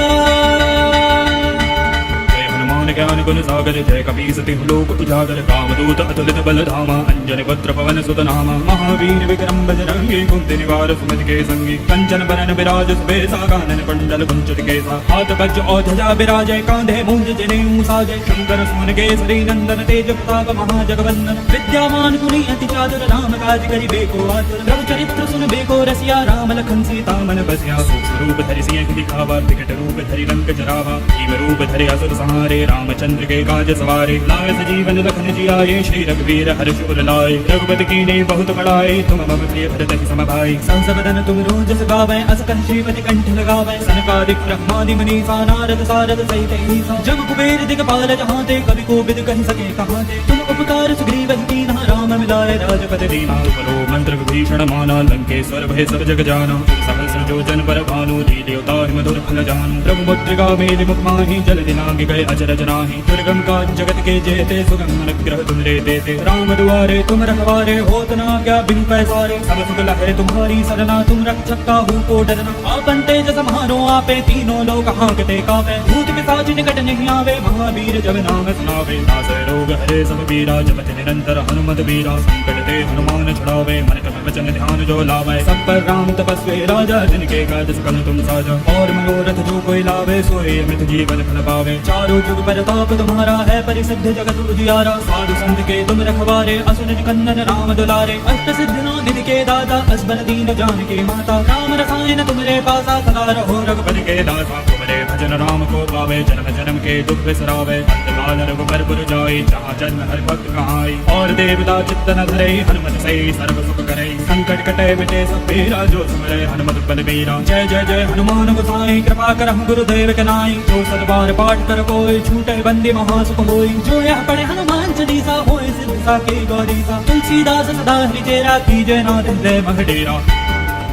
ज्ञान गुण सागर जय कपीसति लोक उजागर कामदूत अतुलित बल धामा अंजन पुत्र पवन सुत नामा महावीर विक्रम बजरंगी कुंती निवार सुमति के संगी कंचन बरन विराज सुबेसा कानन कुंडल कुंचित केसा हाथ वज्र और ध्वजा विराजय कांधे मूंज जनेऊ साजे शंकर सुमन केसरी नंदन तेज प्रताप महाजगवंदन विद्यावान गुणी अति चातुर राम काज करिबे को आतुर रघु चरित्र सुनबे को रसिया राम लखन सीता मन बसिया सूक्ष्म रूप धरि सिंह दिखावा विकट रूप धरि लंक जरावा भीम रूप धरि असुर संहारे रामचंद्र के काज सवारे लाए सजीवन लखन जियाए श्री रघुवीर हर्ष उर लाए रघुपति कीन्ही बहुत बड़ाई तुम मम प्रिय भरत सम भाई सहस बदन तुम रोजस गावै अस कंठीपति कंठ लगावै सनकादिक ब्रह्मादि मुनीसा नारद सारद सहित ईसा जम कुबेर दिगपाल जहांते कवि को बिद कहि सके कहांते तुम उपकार सुग्रीव कीन्हा राम मिलाए राजपद दीना बलो मंत्र विभीषण माना लंकेश्वर भय सब जग जाना सहस्र जो जन पर भानु देवता मधुर फल जानु प्रभु मुद्रिका मेलि मुख माहि जल दिनांग गए अचरज नाहि दुर्गम काज जगत के जेते सुगम अनुग्रह तुमरे देते राम दुआरे तुम रखवारे होत न क्या बिन पैसारे सब सुख लहै तुम्हारी सरना तुम रक्षक काहू को डरना आपन तेज समारो आपे तीनों लोक हांकते कापे भूत पिशाच निकट नहीं आवे महावीर जब नाम सुनावे नासै रोग हरे सब पीरा जपत निरंतर हनुमत बीरा संकट ते हनुमान छुड़ावे मन क्रम वचन ध्यान जो लावे सब पर राम तपस्वी राजा जिनके काज सकल तुम साजा और मनोरथ जो कोई लावे सोए अमृत जीवन फल पावे चारों जुग परताप तुम्हारा है परिसिद्ध जगत उजियारा साधु संत के तुम रखवारे असुर निकंदन राम दुलारे अष्ट सिद्धि निधि के दाता असबर दीन जानकी माता राम रसायन तुमरे पासा सदा रहो रघुपति के दासा तुमरे भजन राम को पावे जन्म जन्म के दुख बिसरावे अंतकाल रघुबर पुर जाई जहाँ जन्म हर भक्त कहाई और देवता चित्त न धरे हनुमत सही सर्व सुख करे संकट कटे मिटे सब पीरा जो सुमरे हनुमत बल बीरा जय जय जय हनुमान गोसाई कृपा करहु गुरुदेव के नाई जो सतबार पाठ कर कोई छूटे बंदी महासुख होई जो यह पढ़े हनुमान चालीसा होए सिद्ध साकी गौरीसा तुलसीदास सदा हरिचेरा कीजय नाथ हृदय मह डेरा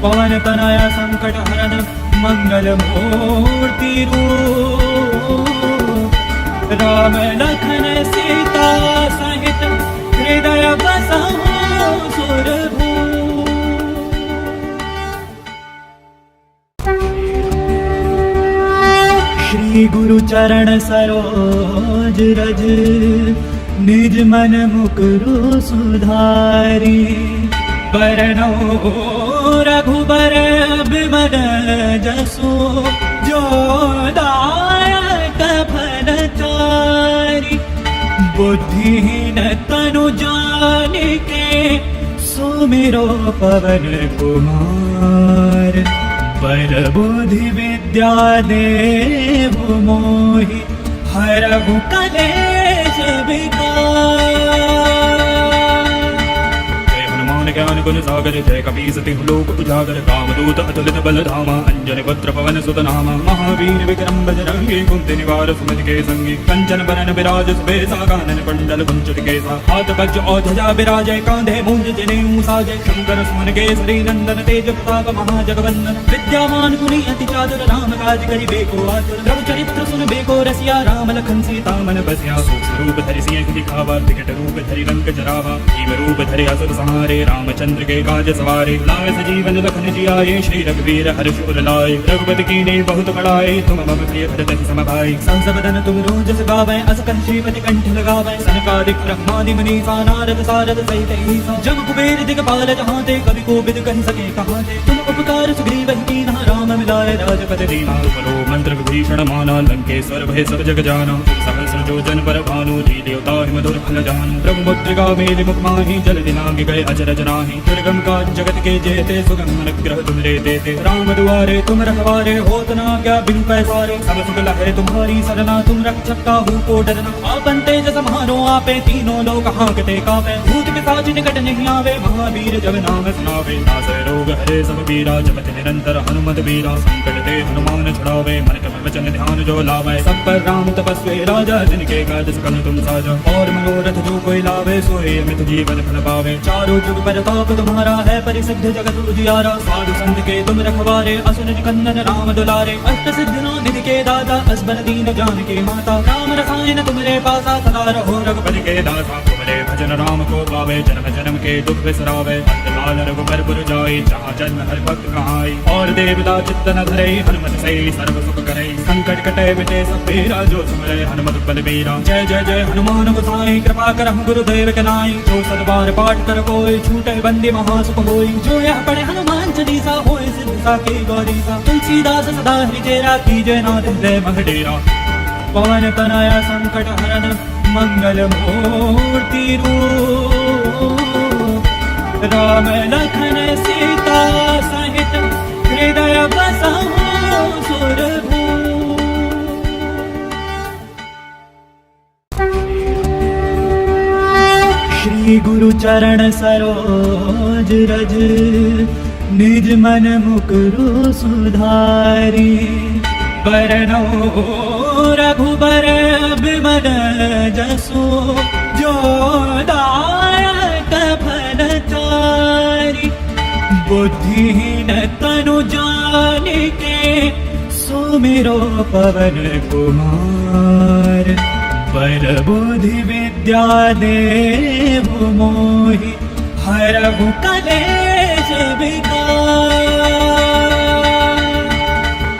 पवन तनया संकट हरन मंगल मूर्ति रूप राम लखन सीता सहित हृदय बसहु सुरभूप। श्री गुरु चरण सरोज रज निज मन मुकुरु सुधारी बरनो रघुबर बिमल जसु जो दायक फल चारि बुद्धिहीन तनु जानिके सुमिरो पवन कुमार बर बुद्धि विद्या देहु मोहि हरहु कलेश विकार। ज्ञान गुण सागर जय कपीस तिहु लोक उजागर कामदूत अतुलित बल धामा अंजन पुत्र पवन सुत नामा महावीर विक्रम बजरंगी कुंती निवार सुमति के संगी कंचन बरन विराज सुबेसा कानन कुंडल कुंचित केसा हाथ वज्र और ध्वजा विराजय कांधे मूंज जनेऊ साजय शंकर सुमन केसरी नंदन तेज प्रताप महाजगवंदन विद्यावान गुणी अति चातुर राम काज करिबे को आतुर रघु चरित्र सुनबे को रसिया राम लखन सीता मन बसिया सूक्ष्म रूप धरि सिंह दिखावा विकट रूप धरि लंक जरावा भीम रूप धरि असुर संहारे रामचंद्र के काज सवारे लाए सजीवन लखन जियाए श्री रघुवीर हर्ष उर लाए रघुपति कीन्ही बहुत बड़ाई तुम मम प्रिय भरत सम भाई सहस बदन तुम रोजस गावै अस कंठीपति कंठ लगावै सनकादिक ब्रह्मादि मुनीसा नारद सारद सहित ईसा जम कुबेर दिगपाल जहांते कवि को बिद कहि सके कहांते तुम उपकार सुग्रीव कीन्हा राम मिलाए राजपद दीना बलो मंत्र विभीषण माना लंकेश्वर भय सब जग जाना सहस्र जो जन पर भानु देवता मधुर फल जानु प्रभु मुद्रिका मेलि मुख माहि जल दिनांग गए अचरज नाहि दुर्गम काज जगत के जेते सुगम अनुग्रह तुमरे देते राम दुआरे तुम रखवारे होत न क्या बिन पैसारे सब सुख लहै तुम्हारी सरना तुम रक्षक काहू को डरना आपन तेज समारो आपे तीनों लोक हांकते कापे भूत पिशाच निकट नहीं आवे महावीर जब नाम सुनावे नासै रोग हरे सब पीरा जपत निरंतर हनुमत बीरा संकट ते हनुमान छुड़ावे मन क्रम वचन ध्यान जो लावे सब पर राम तपस्वी राजा जिनके काज सकल तुम साजा और मनोरथ जो कोई लावे सोए अमृत जीवन फल पावे चारों जुग परताप तुम्हारा है परिसिद्ध जगत उजियारा साधु संत के तुम रखवारे असुर निकंदन राम दुलारे अष्ट सिद्धि निधि के दाता असबर दीन जानकी माता राम रसायन तुमरे पासा सदा रहो रघुपति के दासा तुमरे भजन राम को पावे जन्म जन्म के दुख बिसरावे अंतकाल रघुबर पुर जाई जहाँ जन्म हर भक्त कहाई और देवता चित्त न धरे हनुमत सही सर्व सुख करे संकट कटे मिटे सब पीरा जो सुमरे हनुमत बल बीरा जय जय जय हनुमान गोसाई कृपा करहु गुरुदेव के नाई जो सतबार पाठ कर कोई छूटे बंदी महासुख होई जो यह पढ़े हनुमान चालीसा होए सिद्ध साकी गौरीसा तुलसीदास सदा हरिचेरा कीजय नाथ हृदय मह डेरा पवन तनया संकट हरन मंगल मूर्ति रूप राम लखन सीता सहित हृदय बसहु सुरभूप। श्री गुरु चरण सरोज रज निज मन मुकुरु सुधारी बरनौ रघुबर बिमल जसु जो दायक फलचारी बुद्धिहीन तनु जानिके सुमिरो पवन कुमार पर बुद्धि विद्या देहु मोहि हरहु कलेश विकार।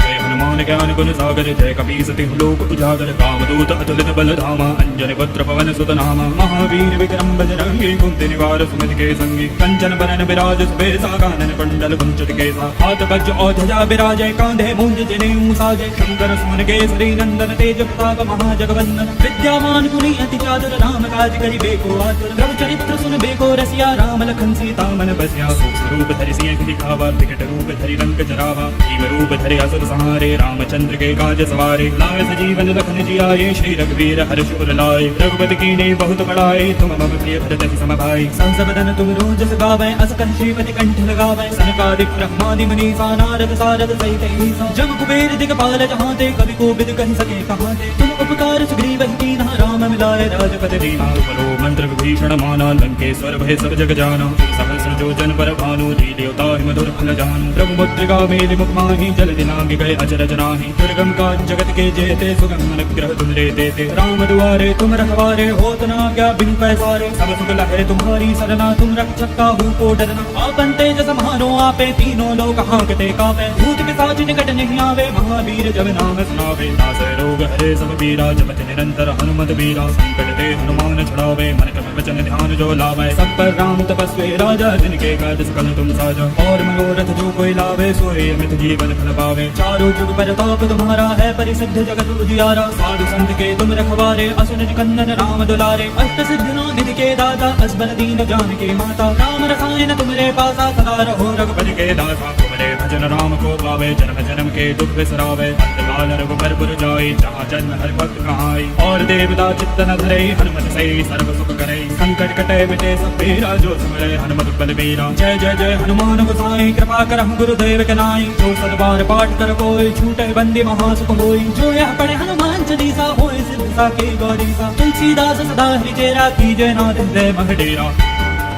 जय हनुमान ज्ञान गुण सागर जय कपीस तिहु लोक उजागर कामदूत अतुलित बल धामा अंजनी पुत्र पवन सुत नामा महावीर विक्रम बजरंगी कुंती निवार सुमति के संगी कंचन बरन विराज सुबेसा कानन कुंडल कुंचित केसा हाथ वज्र और ध्वजा विराजय कांधे मूंज जनेऊ साजय शंकर सुमन केसरी नंदन तेज प्रताप महाजगवंदन विद्यावान गुणी अति चातुर राम काज करिबेको आतुर प्रभु चरित्र सुनबेको रसिया राम लखन सीता मन बसिया सूक्ष्म रूप धरि सिंह दिखावा विकट रूप धरि लंक जरावा भीम रूप धरि असुर संहारे रामचंद्र के काज सवारे लाए सजीवन लखन जियाए श्री रघुवीर हर्ष उर लाए रघुपति कीन्ही बहुत बड़ाई तुम मम प्रिय भरत सम भाई संस बदन तुम रोजस गावै अस कहि श्रीपति कंठ लगावै सनकादिक ब्रह्मादि मुनीसा नारद सारद सहित ईसा जम कुबेर दिगपाल जहाँ ते कवि कोविद कहि सके कहाँ ते तुम उपकार सुग्रीव कीन्हा राम मिलाए राजपद दीना परो मंत्र विभीषण माना लंकेश्वर भय सब जग जाना सहस्र जो जन पर भानु लील्योता मधुर फल जानू प्रभु मुद्रिका मेलि मुख माहि जल दिनांग गए अचरज नाही दुर्गम काज जगत के जेते सुगम अनुग्रह तुम रे देते राम दुआरे तुम रखवारे होत न क्या बिनु पैसारे सब सुख लहरे तुम्हारी सरना तुम रक्षक काहू को डरना आपन तेज सम्हारो आपे तीनों लोक हांकते कापे भूत पिशाच निकट नहीं आवे महावीर जब नाम सुनावे नासै रोग हरे सब पीरा जपत निरंतर हनुमत बीरा संकट ते हनुमान छुड़ावे मन क्रम वचन ध्यान जो लावे सब पर राम तपस्वी राजा जिनके काज सकल तुम साजा और मनोरथ जो कोई लावे सोए अमित जीवन फल पावे चारों जुग परताप तुम्हारा है परिसिद्ध जगत उजियारा साधु संत के तुम रखवारे असुर कंदन राम दुलारे अष्ट सिद्धियों निधि के दाता असबर दीन जानकी माता राम रसायन तुमरे पासा सदा रहो रघुपति के दासा तुमरे भजन राम को पावे जन्म जन्म के दुख बिसरावे अंतकाल रघुबर पुर जाई जहाँ जन्म हर भक्त कहाई और देवता चित्त न धरे हनुमत से सर्व सुख करे संकट कटे मिटे सब पीरा जो सुमरे हनुमत बलबीरा जय जय जय हनुमान गोसाई कृपा करहु गुरुदेव के नाई जो सदबार पाठ कर कोई छूटे बंदी महासुख होई जो यह पढ़े हनुमान चालीसा होए सिद्ध साकी गौरीसा तुलसीदास सदा हरिचेरा कीजय नाथ हृदय मह डेरा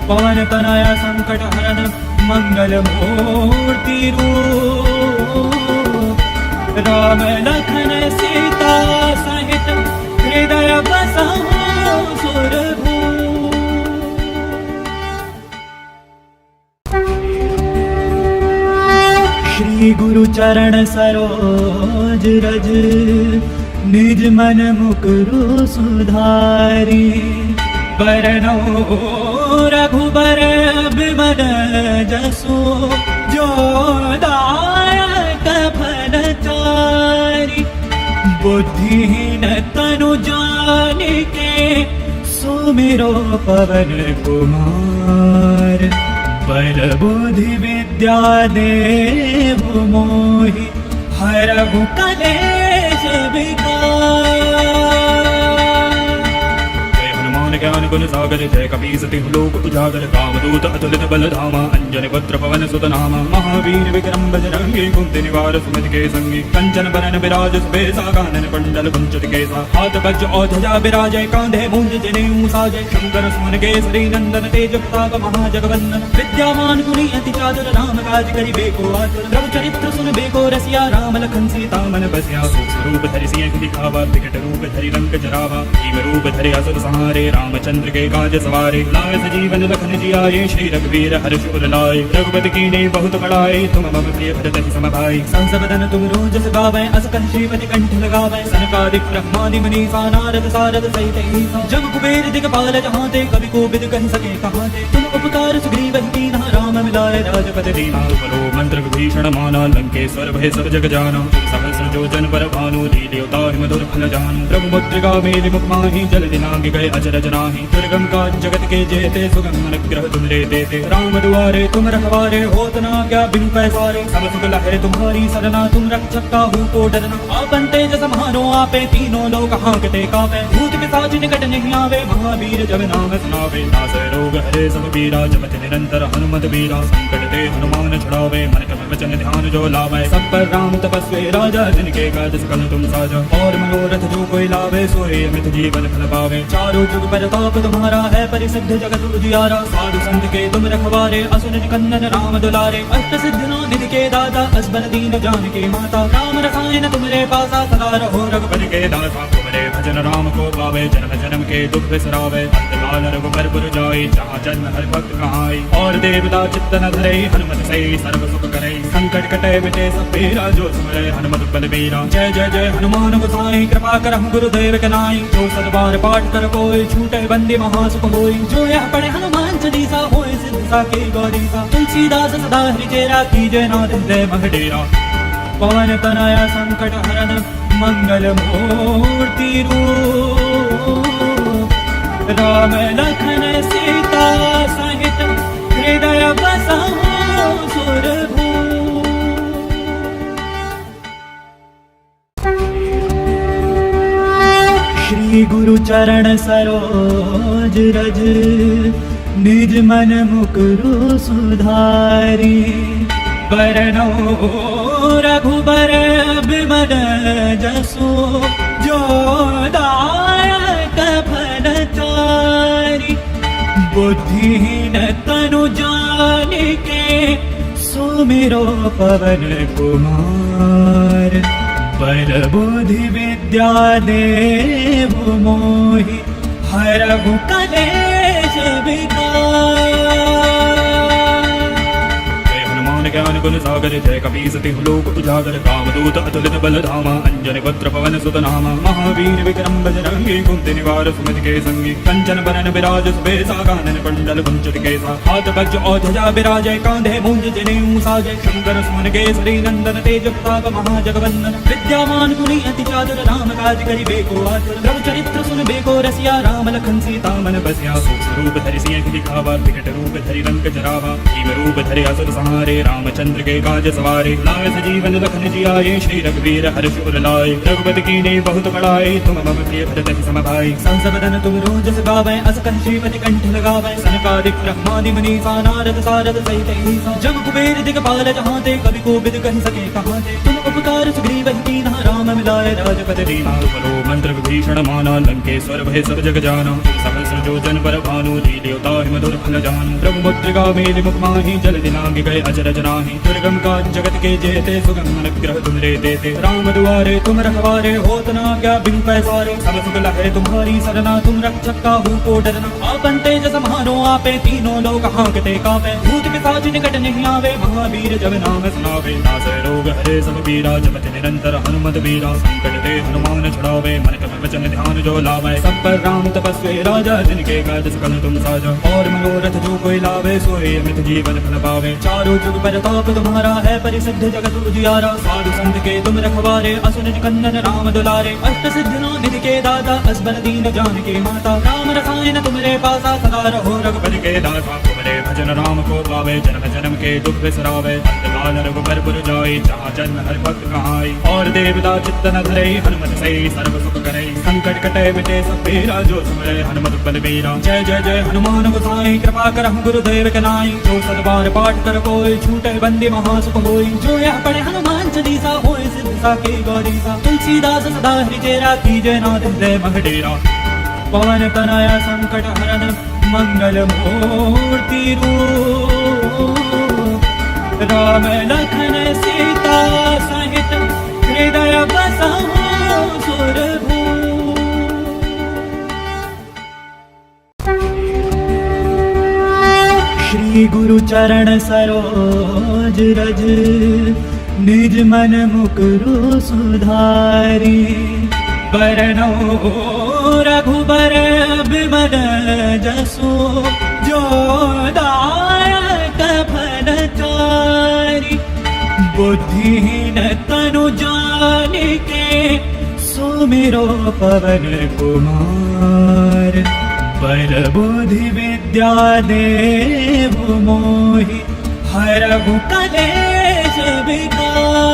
पवन तनया संकट हरन मंगल मूर्ति रूप राम लखन सीता सहित हृदय बसहु सुरभूप। श्री गुरु चरण सरोज रज निज मन मुकुरु सुधारी बरनौ रघुबर बिमल जसु जो दायक फलचारी बुद्धिहीन तनु जानिके सुमिरो पवन कुमार पर बुद्धि विद्या देहु मोहि हरहु कलेश विकार। ज्ञान गुण सागर जय कपीस तिहु लोक उजागर कामदूत अतुलित बल धामा अंजनी पुत्र पवन सुत नामा महावीर विक्रम बजरंगी कुंती निवार सुमति के संगी कंचन बरन विराज सुबेसा कानन कुंडल कुंचित केसा हाथ वज्र और ध्वजा विराजय कांधे मूंज जनेऊ साजय शंकर सुमन केसरी नंदन तेज प्रताप महाजगवंदन विद्यावान गुणी अति चातुर राम काज करिबेको आतुर प्रभु चरित्र सुनबेको रसिया राम लखन सीता मन बसिया सूक्ष्म रूप धरि सिंह दिखावा विकट रूप धरि लंक जरावा भीम रूप धरि असुर संहारे रामचंद्र रामचंद्र के काज सवारे लाए सजीवन लखन जी आए श्री रघुवीर हर्ष उर लाए रघुपति कीन्ही बहुत बड़ाई तुम मम प्रिय भरत सम भाई संस बदन तुम रोजस गावै अस कहि श्रीपति कंठ लगावै सनकादिक ब्रह्मादि मुनीसा नारद सारद सहित ईसा जम कुबेर दिगपाल जहाँ ते कवि को बिद कहि सके कहाँ ते तुम उपकार सुग्रीव कीन्हा राम मिलाए राजपति दीना बलो मंत्र विभीषण माना लंकेश्वर भय सब जग जाना सहस्र जो जन पर भानु लील्योता मधुर फल जानु प्रभु मुद्रिका मेलि मुख माहि जल दिनांग गए अचरज नाही दुर्गम काज जगत के जेते सुगम अनुग्रह तुम रे देते राम दुआरे तुम रखवारे होत न क्या बिनु पैसारे सब सुख लहरे तुम्हारी सरना तुम रक्षक काहू को डरना आपन तेज समारो आपे तीनों लोक हांकते कापे भूत पिशाच निकट नहीं आवे महावीर जब नाम सुनावे नासै रोग हरे सब पीरा जपत निरंतर हनुमत वीरा संकट ते हनुमान छुड़ावे मन क्रम वचन ध्यान जो लावे सब पर राम तपस्वी राजा जिनके काज सकल तुम साजा और मनोरथ जो कोई लावे सोए अमित जीवन फल पावे चारों जुग प्रताप तुम्हारा है परिसिद्ध जगत उजियारा साधु संत के तुम रखवारे असुर निकंदन राम दुलारे अष्ट सिद्धि निधि के दाता असबर दीन जानकी माता राम रसायन तुम्हारे पासा सदा रहो रघुपति के दासा तुम्हारे भजन राम को पावे जन्म जन्म के दुख बिसरावे अंतकाल रघुबर पुर जाई जहाँ जन्म हर भक्त कहाई और देवता चित्त न धरे हनुमत से सर्व सुख करे संकट कटे मिटे सब पीरा जो सुमरे हनुमत बल बीरा जय जय जय हनुमान गोसाई कृपा करहु गुरुदेव के नाई जो सतबार पाठ कर कोई छूटे बंदी महासुख होई जो यह पढ़े हनुमान चालीसा होए सिद्ध साकी गौरीसा तुलसीदास सदा हरिचेरा कीजय नाथ हृदय मह डेरा पवन तनया संकट हरन मंगल मूर्ति रूप राम लखन सीता सहित हृदय बसहु सुरभूप श्री गुरु चरण सरोज रज निज मन मुकुरु सुधारी बरनो रघुबर बिमल जसु जो दायक फल चारि बुद्धिहीन तनु जानिके सुमिरो पवन कुमार बल बुद्धि विद्या देहु मोहि हरहु कलेश विकार ज्ञान गुण सागर जय कपीसति लोक उजागर कामदूत अतुलित बल धामा अंजन पुत्र पवन सुत नामा महावीर विक्रम बजरंगी कुंति निवार सुमति के संगी कंचन बरन विराज सुबेसा कानन कुंडल कुंचित केसा हाथ वज्र और ध्वजा विराजय कांधे मूंज जनेऊ साजय शंकर सुमन केसरी नंदन तेज प्रताप महाजगवंदन विद्यावान गुणी अति चातुर राम काज करिबे को आतुर प्रभु चरित्र सुनबे को रसिया राम लखन सीता मन बसिया सूक्ष्म रूप धरि सिंह दिखावा विकट रूप धरि रंग जरावा भीम रूप धरि असुर संहारे रामचंद्र के काज सवारे लाए सजीवन लखन जी आए श्री रघुवीर हर्ष उर लाए रघुपति कीन्ही बहुत बड़ाई तुम मम प्रिय भरत सम भाई संस बदन तुम रोजस गावै अस कहि श्रीपति कंठ लगावै सनकादिक ब्रह्मादि मुनीसा नारद सारद सहित ईसा जम कुबेर दिगपाल जहाँ ते कवि को बिद कहि सके कहाँ ते तुम उपकार सुग्रीव कीन्हा राम मिलाए राजपति दीना बलो मंत्र विभीषण माना लंकेश्वर भय सब जग जाना सहस्र जो जन पर भानु लील्योता मधुर फल जानु प्रभु मुद्रिका मेलि मुख माहि जल दिनांग गए अचरज नाही दुर्गम काज जगत के जेते सुगम अनुग्रह तुम रे देते राम दुआरे तुम रखवारे होत न क्या बिनु पैसारे सब सुख लहरे तुम्हारी सरना तुम रक्षक काहू को डरना आपन तेज समारो आपे तीनों लोक हांकते कापे भूत पिशाच निकट नहीं आवे महावीर जब नाम सुनावे नासै रोग हरे सब पीरा जपत निरंतर हनुमत वीरा संकट ते हनुमान छुड़ावे मन क्रम वचन ध्यान जो लावे सब पर राम तपस्वी राजा जिनके काज सकल तुम साजा और मनोरथ जो कोई लावे सोए अमित जीवन फल पावे चारों जुग प्रताप तुम्हारा है परिसिद्ध जगत उजियारा साधु संत के तुम रखवारे असुर निकंदन राम दुलारे अष्ट सिद्धि निधि के दाता असबर दीन जानकी माता राम रसायन तुम्हारे पासा सदा रहो रघुपति के दासा तुम्हारे भजन राम को पावे जन्म जन्म के दुख बिसरावे अंतकाल रघुबर पुर जाई जहाँ जन्म हर भक्त कहाई और देवता चित्त न धरे हनुमत से सर्व सुख करे संकट कटे मिटे सब पीरा जो सुमरे हनुमत बल बीरा जय जय जय हनुमान गोसाई कृपा करहु गुरुदेव के नाई जो सतबार पाठ कर कोई छूटे बंदी महासुख होई जो यह पढ़े हनुमान चालीसा होए सिद्ध साकी गौरीसा तुलसीदास सदा हरिचेरा कीजय नाथ हृदय मह डेरा पवन तनया संकट हरन मंगल मूर्ति रूप राम लखन सीता सहित हृदय बसहु सुरभूप श्री गुरु चरण सरोज रज निज मन मुकुरु सुधारी बरनो रघुबर बिमल जसु जो दायक फल चारि बुद्धिहीन तनु जानिके सुमिरो पवन कुमार पर बुद्धि विद्या देहु मोहि हरहु कलेश विकार।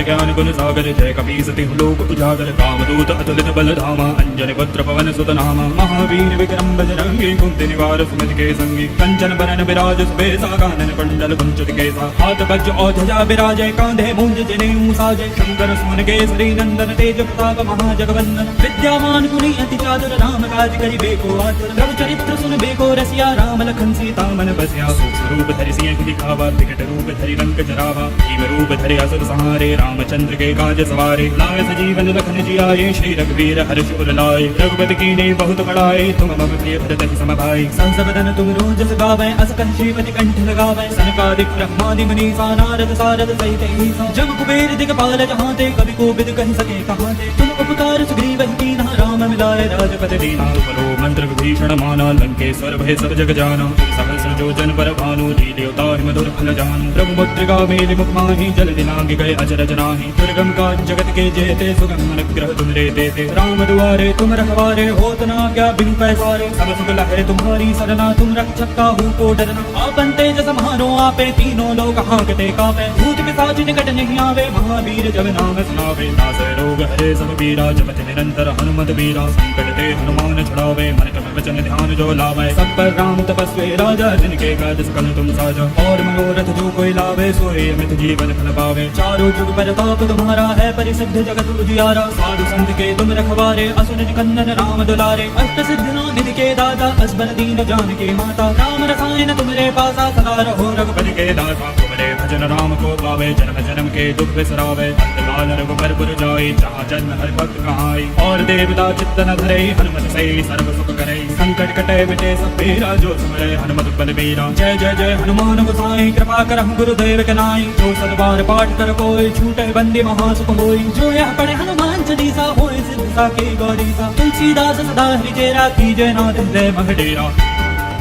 ज्ञान गुण सागर जय कपीस तिहु लोक उजागर कामदूत अतुलित बल धामा अंजन पुत्र पवन सुत नामा महावीर विक्रम बजरंगी कुंती निवार सुमति के संगी कंचन बरन विराज सुबेसा कानन कुंडल कुंचित केसा हाथ वज्र और ध्वजा विराजय कांधे मूंज जनेऊ साजय शंकर सुमन केसरी नंदन तेज प्रताप महाजगवंदन विद्यावान गुणी अति चातुर राम काज करिबेको आतुर प्रभु चरित्र सुनबेको रसिया राम लखन सीता मन बसिया सूक्ष्म रूप धरि सिंह दिखावा विकट रूप धरि लंक जरावा भीम रूप धरि असुर संहारे रामचंद्र के काज सवारे लाए सजीवन लखन जियाए श्री रघुवीर हर्ष उर लाए रघुपति कीन्ही बहुत बड़ाई तुम मम प्रिय भरत सम भाई संस बदन तुम रोजस गावै अस कंठीपति कंठ लगावै सनकादिक ब्रह्मादि मुनीसा नारद सारद सहित ईसा जम कुबेर दिगपाल जहांते कवि कोविद कहि सके कहांते तुम उपकार सुग्रीव कीन्हा राम मिलाए राजपति दीना बलो मंत्र विभीषण माना लंकेश्वर भय सब जग जाना सहस्र जो जन पर भानु लील्योता मधुर फल जानु प्रभु मुद्रिका मेलि मुख माहि जल दिनांग गए अचरज नाही दुर्गम काज जगत के जेते सुगम अनुग्रह तुम रे देते राम दुआरे तुम रखवारे होत न क्या बिन पैसारे सब सुख लहरे तुम्हारी सरना तुम रक्षक काहू को डरना आपन तेज समारो आपे तीनों लोग हांकते कापे भूत पिशाच निकट नहीं आवे महावीर जब नाम सुनावे नासै रोग हरे सब पीरा जपत निरंतर हनुमत वीरा संकट ते हनुमान छुड़ावे मन क्रम वचन ध्यान जो लावे सब पर राम तपस्वी राजा जिनके काज सकल तुम साजा और मनोरथ जो कोई लावे सोए अमित जीवन फल पावे चारों जुग प्रताप तुम्हारा है परिसिद्ध जगत उजियारा साधु संत के तुम रखवारे असुर निकंदन राम दुलारे अष्ट सिद्धियों निधि के दाता असबर दीन जानकी माता राम रसायन तुमरे पासा सदा रहो रघुपति के दासा तुमरे भजन राम को पावे जन्म जन्म के दुख बिसरावे अंतकाल रघुबर पुर जाए जहाँ जन्म हर भक्त कहाई और देवता चित्त न धरे हनुमत से सर्व सुख करे संकट कटे मिटे सब पीरा जो सुमरे हनुमत बल बीरा जय जय जय हनुमान गोसाई कृपा करहु गुरुदेव के नाई जो सदबार पाठ कर कोई छूटे बंदी महासुख होई जो यह पढ़े हनुमान चालीसा होए सिद्ध साके गौरीसा तुलसीदास सदा हरिचेरा कीजय नाथ हृदय मह डेरा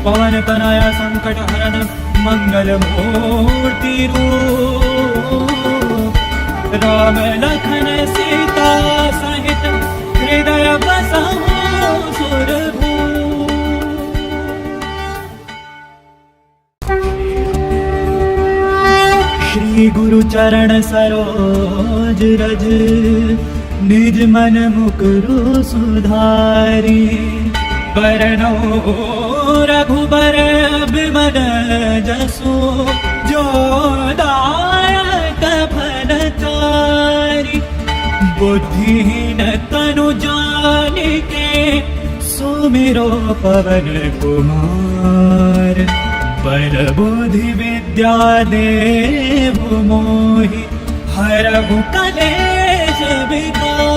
पवन तनया संकट हरन मंगल मूर्ति रूप राम लखन सीता सहित हृदय बसहु सुरभूप। श्री गुरु चरण सरोज रज निज मन मुकुरु सुधारी बरनो रघुबर बिमल जसु जो दायक फल चारि बुद्धिहीन तनु जानिके सुमिरो पवन कुमार पर बुद्धि विद्या देहु मोहि हरहु कलेश विकार।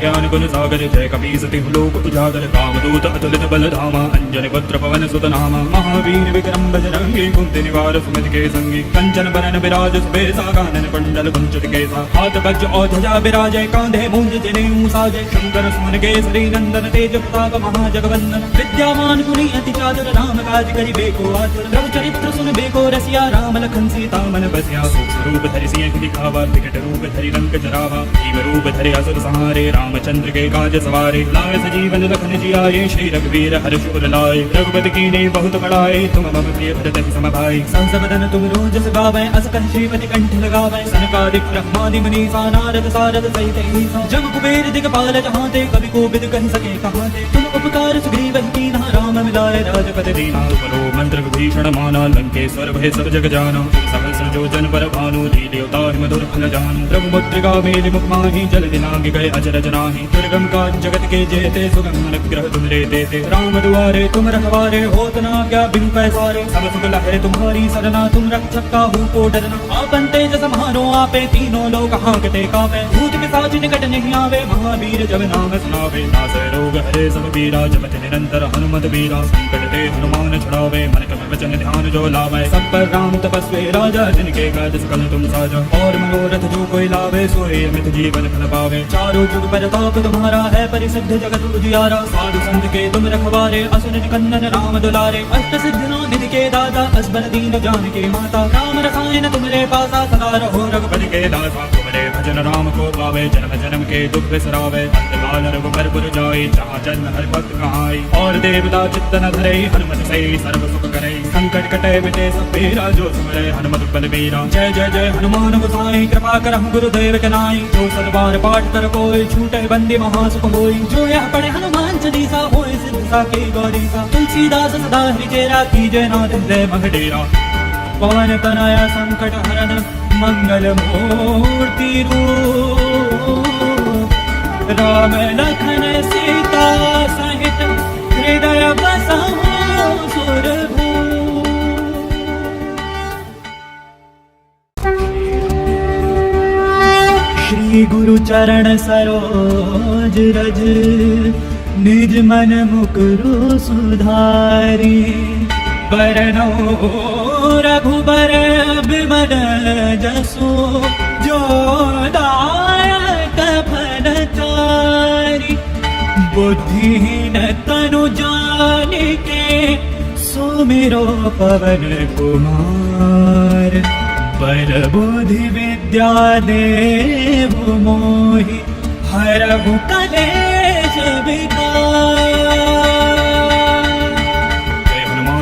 ज्ञान गुण सागर जय कपीस तिहु लोक उजागर कामदूत अतुलित बल धामा अंजन पुत्र पवन सुत नामा महावीर विक्रम बजरंगी कुंती निवार सुमति के संगी कंचन बरन विराज सुबेसा कानन कुंडल कुंचित केसा हाथ वज्र और ध्वजा विराजय कांधे मूंज जनेऊ साजय शंकर सुमन केसरी नंदन तेज प्रताप महाजगवंदन विद्यावान गुणी अति चातुर राम काज करिबेको आतुर प्रभु चरित्र सुनबेको रसिया राम लखन सीता मन बसिया सूक्ष्म रूप धरि सिंह दिखावा विकट रूप धरि लंक जरावा भीम रूप धरि असुर संहारे रामचंद्र के काज सवारे लाए सजीवन लखन जियाए श्री रघुवीर हर्ष उर लाए रघुपति कीन्ही बहुत बड़ाई तुम मम प्रिय भरत सम भाई संस बदन तुम रोजस गावै अस कंठीपति कंठ लगावै सनकादिक ब्रह्मादि मुनीसा नारद सारद सहित ईसा जम कुबेर दिगपाल जहांते कवि कोविद कहि सके कहांते तुम उपकार सुग्रीव कीन्हा राम मिलाए राजपति दीना बलो मंत्र विभीषण माना लंकेश्वर भय सब जग जाना सहस्र जो जन पर भानु लील्योता मधुर फल जानु प्रभु मुद्रिका मेलि मुख माहि जल दिनांग गए अचरज नाही। दुर्गम काज जगत के जेते सुगम अनुग्रह तुम रे देते। राम दुआरे तुम रखवारे होत ना क्या बिनु पैसारे। सब सुख लहे तुम्हारी सरना तुम रक्षक काहू को डरना। आपन तेज सम्हारो आपे तीनों लोग हांकते कापे। भूत पिशाच निकट नहीं आवे महावीर जब नाम सुनावे। नासै रोग हरे सब पीरा जपत निरंतर हनुमत वीरा। संकट ते हनुमान छुड़ावे मन क्रम वचन ध्यान जो लावे। सब पर राम तपस्वी राजा जिनके काज सकल तुम साजा। और मनोरथ जो कोई लावे सोए अमित जीवन फल पावे। चारों जुग परताप तुम्हारा है परिसिद्ध जगत उजियारा। साधु संत के तुम रखवारे असुर निकंदन राम दुलारे। अष्ट सिद्धियों निधि के दाता असबर दीन जानकी माता। राम रसायन तुमरे पासा सदा रहो रघुपति के दासा। तुमरे भजन राम को पावे जन्म जन्म के दुख बिसरावे। अंतकाल रघुबर पुर जाई जहाँ जन्म हर भक्त कहाई। और देवता चित्त न धरे हनुमत से सर्व सुख करे। संकट कटे मिटे सब पीरा जो सुमरे हनुमत बलबीरा। जय जय जय हनुमान गोसाई कृपा करहु गुरुदेव के नाई। जो सतबार पाठ कर कोई छूटे बंदी महासुख होई। जो यह पढ़े हनुमान चालीसा होए सिद्ध साकी गौरीसा। तुलसीदास सदा हरिचेरा कीजय नाथ हृदय मगडेरा। पवन तनया संकट हरन मंगल मूर्ति रूप। राम लखन सीता सहित हृदय बसहु सुरभूप। श्री गुरु चरण सरोज रज निज मन मुकुरु सुधारी। बरनौ रघुबर बिमल जसु जो दायक फल चारि। बुद्धिहीन तनु जानिके सुमिरो पवन कुमार। बल बुद्धि विद्या देहु मोहि हरहु कलेश विकार।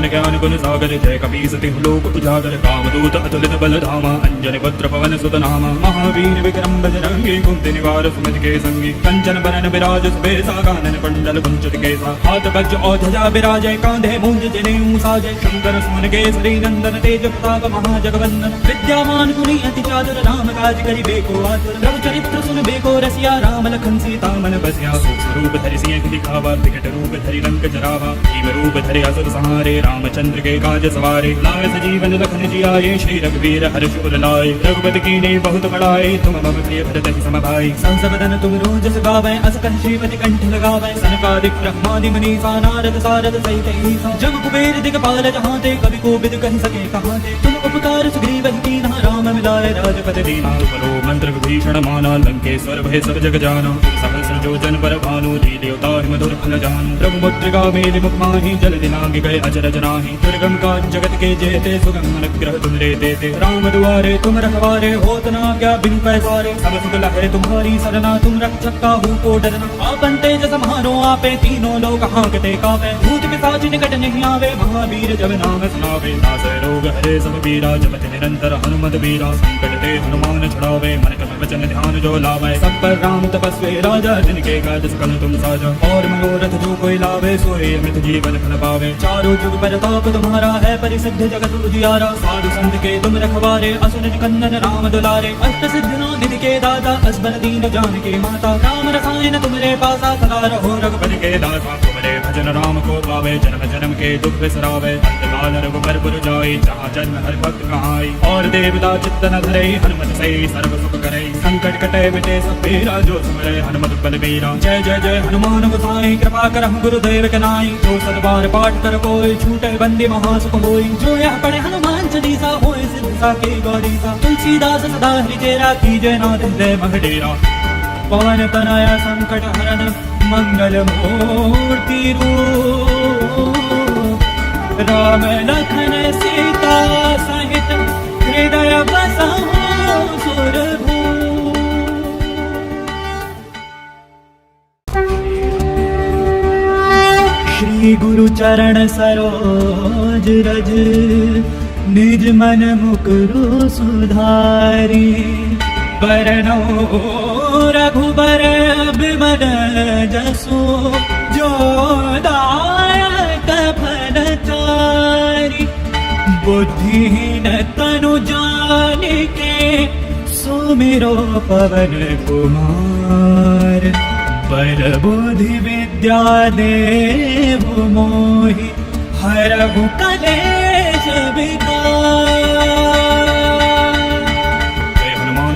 ज्ञान गुण सागर जय कपीस तिहु लोक उजागर। रामदूत अतुलित बल धामा अंजनी पुत्र पवन सुत नामा। महावीर विक्रम बजरंगी कुंती निवार सुमति के संगी। कंचन बरन विराज सुबेसा कानन कुंडल कुंचित केसा। हाथ वज्र और ध्वजा विराजय कांधे मूंज जनेऊ साजय। शंकर सुमन केसरी नंदन तेज प्रताप महाजगवंदन। विद्यावान गुणी अति चातुर राम काज करिबे को आतुर। रघु चरित्र सुनबे को रसिया राम लखन सीता मन बसिया। सूक्ष्म रूप धरि सिंह दिखावा विकट रूप धरि लंक जरावा। भीम रूप धरि असुर संहारे रामचंद्र के काज सवारे। लाए सजीवन लखन जियाए श्री रघुवीर हर्ष उर लाए। रघुपति कीन्ही बहुत बड़ाई तुम मम प्रिय भरत सम भाई। संस बदन तुम रोजस गावै अस कहि श्रीपति कंठ लगावै। सनकादिक ब्रह्मादि मुनीसा नारद सारद सहित ईसा। जग कुबेर दिगपाल जहाँ ते कवि कोविद कहि सके कहाँ ते। तुम उपकार सुग्रीव ही कीन्हा राम मिलाए राजपद दीना। तुमरो मंत्र विभीषण माना लंकेश्वर भय सब जग जाना। सहस्र जो जन पर भानु लील्योता मधुर फल जानू। प्रभु मुद्रिका मेलि मुख माहि जल दिलांग गए अचरज नाही। दुर्गम काज जगत के जेते सुगम अनुग्रह तुम रे देते। राम दुआरे तुम रखवारे होत ना क्या बिनु पैसारे। सब सुख लहे तुम्हारी सरना तुम रक्षक काहू को डरना। आपन तेज सम्हारो आपे तीनों लोग हांकते कापे। भूत पिशाच निकट नहीं आवे महावीर जब नाम सुनावे। नासै रोग हरे सब पीरा जपत निरंतर हनुमत वीरा। संकट ते हनुमान छुड़ावे मन क्रम वचन ध्यान जो लावे। सब पर राम तपस्वी राजा जिनके काज सकल तुम साजा। और मनोरथ जो कोई लावे सोए अमित जीवन फल पावे। चारों जुग परताप तुम्हारा है परिसिद्ध जगत उजियारा। साधु संत के तुम रखवारे असुर निकंदन राम दुलारे। अष्ट सिद्धियों निधि के दाता असबर दीन जानकी माता। राम रसायन तुमरे पासा सदा रहो रघुपति के दासा। तुमरे भजन राम को पावे जन्म जन्म के दुख बिसरावे। अंतकाल रघुबर पुर जाई जहाँ जन्म हर भक्त कहाई। और देवता चित्त न धरे हनुमत से सर्व सुख करे। संकट कटे मिटे सब पीरा जो सुमरे हनुमत बलबीरा। जय जय जय हनुमान गोसाई कृपा करहु गुरुदेव के नाई। जो सतबार पाठ कर कोई छूटे बंदी महासुख होई। जो यह पढ़े हनुमान चालीसा होए सिद्ध साकी गौरीसा। तुलसीदास सदा हरिचेरा कीजय नाथ हृदय मगडेरा। पवन तनया संकट हरन मंगल मूर्ति रूप। राम लखन सीता सहित हृदय बसहु सुरभूप। श्री गुरु चरण सरोज रज निज मन मुकुरु सुधारी। बरनौ रघुबर बिमल जसु जो दायक फल चारि। बुद्धिहीन तनु जानिके सुमिरो पवन कुमार। पर बुद्धि विद्या देव मोहि हरहु कलेश विकार।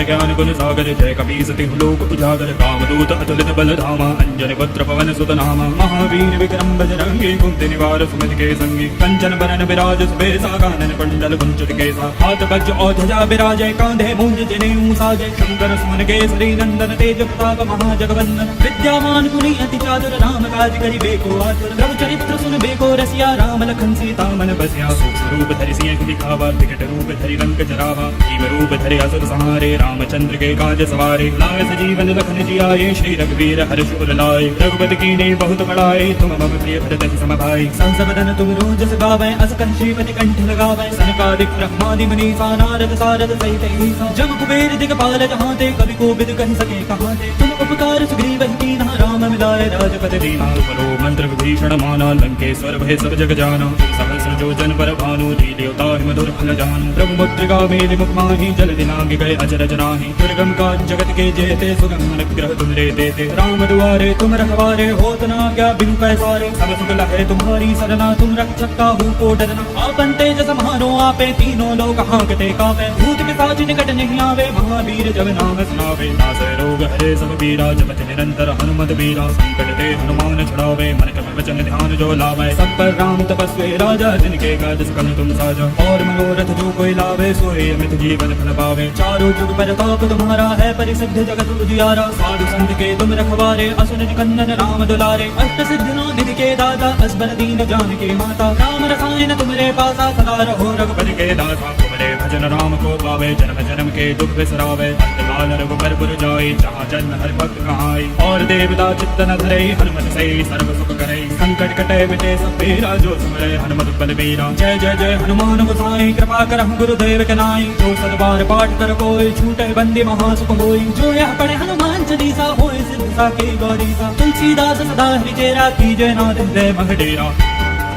ज्ञान गुण सागर जय कपीसति लोक उजागर कामदूत अतुलित बल धामा अंजन पुत्र पवन सुत नामा महावीर विक्रम बजरंगी कुंती निवार सुमति के संगी कंचन बरन विराज सुबेसा कानन कुंडल कुंचित केसा हाथ वज्र और ध्वजा विराजय कांधे मूंज जनेऊ साजय शंकर सुमन केसरी नंदन तेज प्रताप महाजगवंदन विद्यावान गुणी अति चातुर राम काज करि बेको आतुर प्रभु चरित्र सुन बेको रसिया राम लखन सीता मन बसिया सूक्ष्म रूप धरि सिंह दिखावा विकट रूप धरि लंक जरावा भीम रूप धरि असुर संहारे रामचंद्र के काज सवारे लाए सजीवन लखन जियाए श्री रघुवीर हर्ष उर लाए रघुपति कीन्ही बहुत बड़ाई तुम मम प्रिय भरत सम भाई संसबदन तुम रोजस गावै अस कहि श्रीपति कंठ लगावै सनकादिक ब्रह्मादि मुनीसा नारद सारद सहित ईसा जम कुबेर दिगपाल जहाँ ते कवि कोविद कहि सके कहाँ ते तुम उपकार सुग्रीव कीन्हा राम मिलाए राजपद दीना तुमरो मंत्र विभीषण माना लंकेश्वर भय सब जग जाना सहस्र जो जन पर भानु लील्योता मधुर फल जानु प्रभु मुद्रिका मेलि मुख माहि जल दिनांग गए अचरज नाहि दुर्गम का जगत के जेते सुगम अनुग्रह तुम रे देते राम दुआरे तुम रखवारे होत न क्या बिनु पैसारे सब सुख लहे तुम्हारी सरना तुम रक्षक काहू को डरना आपन तेज सम्हारो आपे तीनों लोक हांकते कापे भूत पिशाच निकट नहीं आवे महावीर जब नाम सुनावे नासै रोग हरे सब पीरा जपत निरंतर हनुमत बीरा संकट ते हनुमान छुड़ावे मन क्रम वचन ध्यान जो लावे सब पर राम तपस्वी राजा जिनके काज सकल तुम साजा और मनोरथ जो कोई लावे सोए अमित जीवन फल पावे चारों जुग परताप तुम्हारा है परिसिद्ध जगत उजियारा साधु संत के तुम रखवारे असुर निकंदन राम दुलारे अष्ट सिद्धियों निधि के दाता असबर दीन जानकी माता राम रसायन तुमरे पासा सदा रहो रघुपति के दासा तुमरे भजन राम को पावे जन्म जन्म के दुख बिसरावे अंतकाल रघुबर पुर जाई जहाँ जन्म हरि भक्त कहाई और देवता चित्त न धरे हनुमत से सर्व सुख करे संकट कटे मिटे सब पीरा जो सुमरे हनुमत बल बीरा जय जय जय हनुमान गोसाई कृपा करहु गुरुदेव के नाई जो सतबार पाठ कर कोई छूटे बंदी महासुख होई जो यह पढ़े हनुमान चालीसा होए सिद्ध साके गौरीसा तुलसीदास सदा हरिचेरा कीजय नाथ हृदय मगडेरा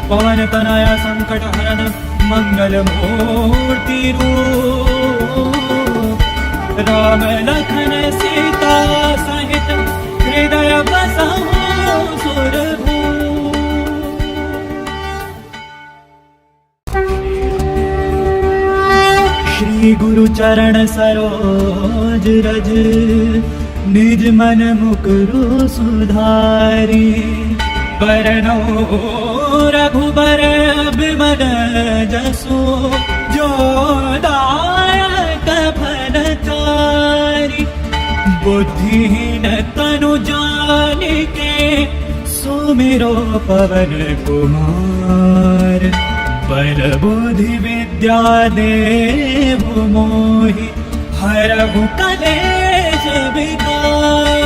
पवन तनया संकट हरन मंगल मूर्ति रूप राम लखन सीता सहित हृदय बसहु सुरभूप। श्री गुरु चरण सरोज रज निज मन मुकुरु सुधारी बरनो रघुबर बिमल जसु जो दायक फलचारी बुद्धिहीन तनु जानिके सुमिरो पवन कुमार पर बुद्धि विद्या देव मोहि हरहु कलेश विकार।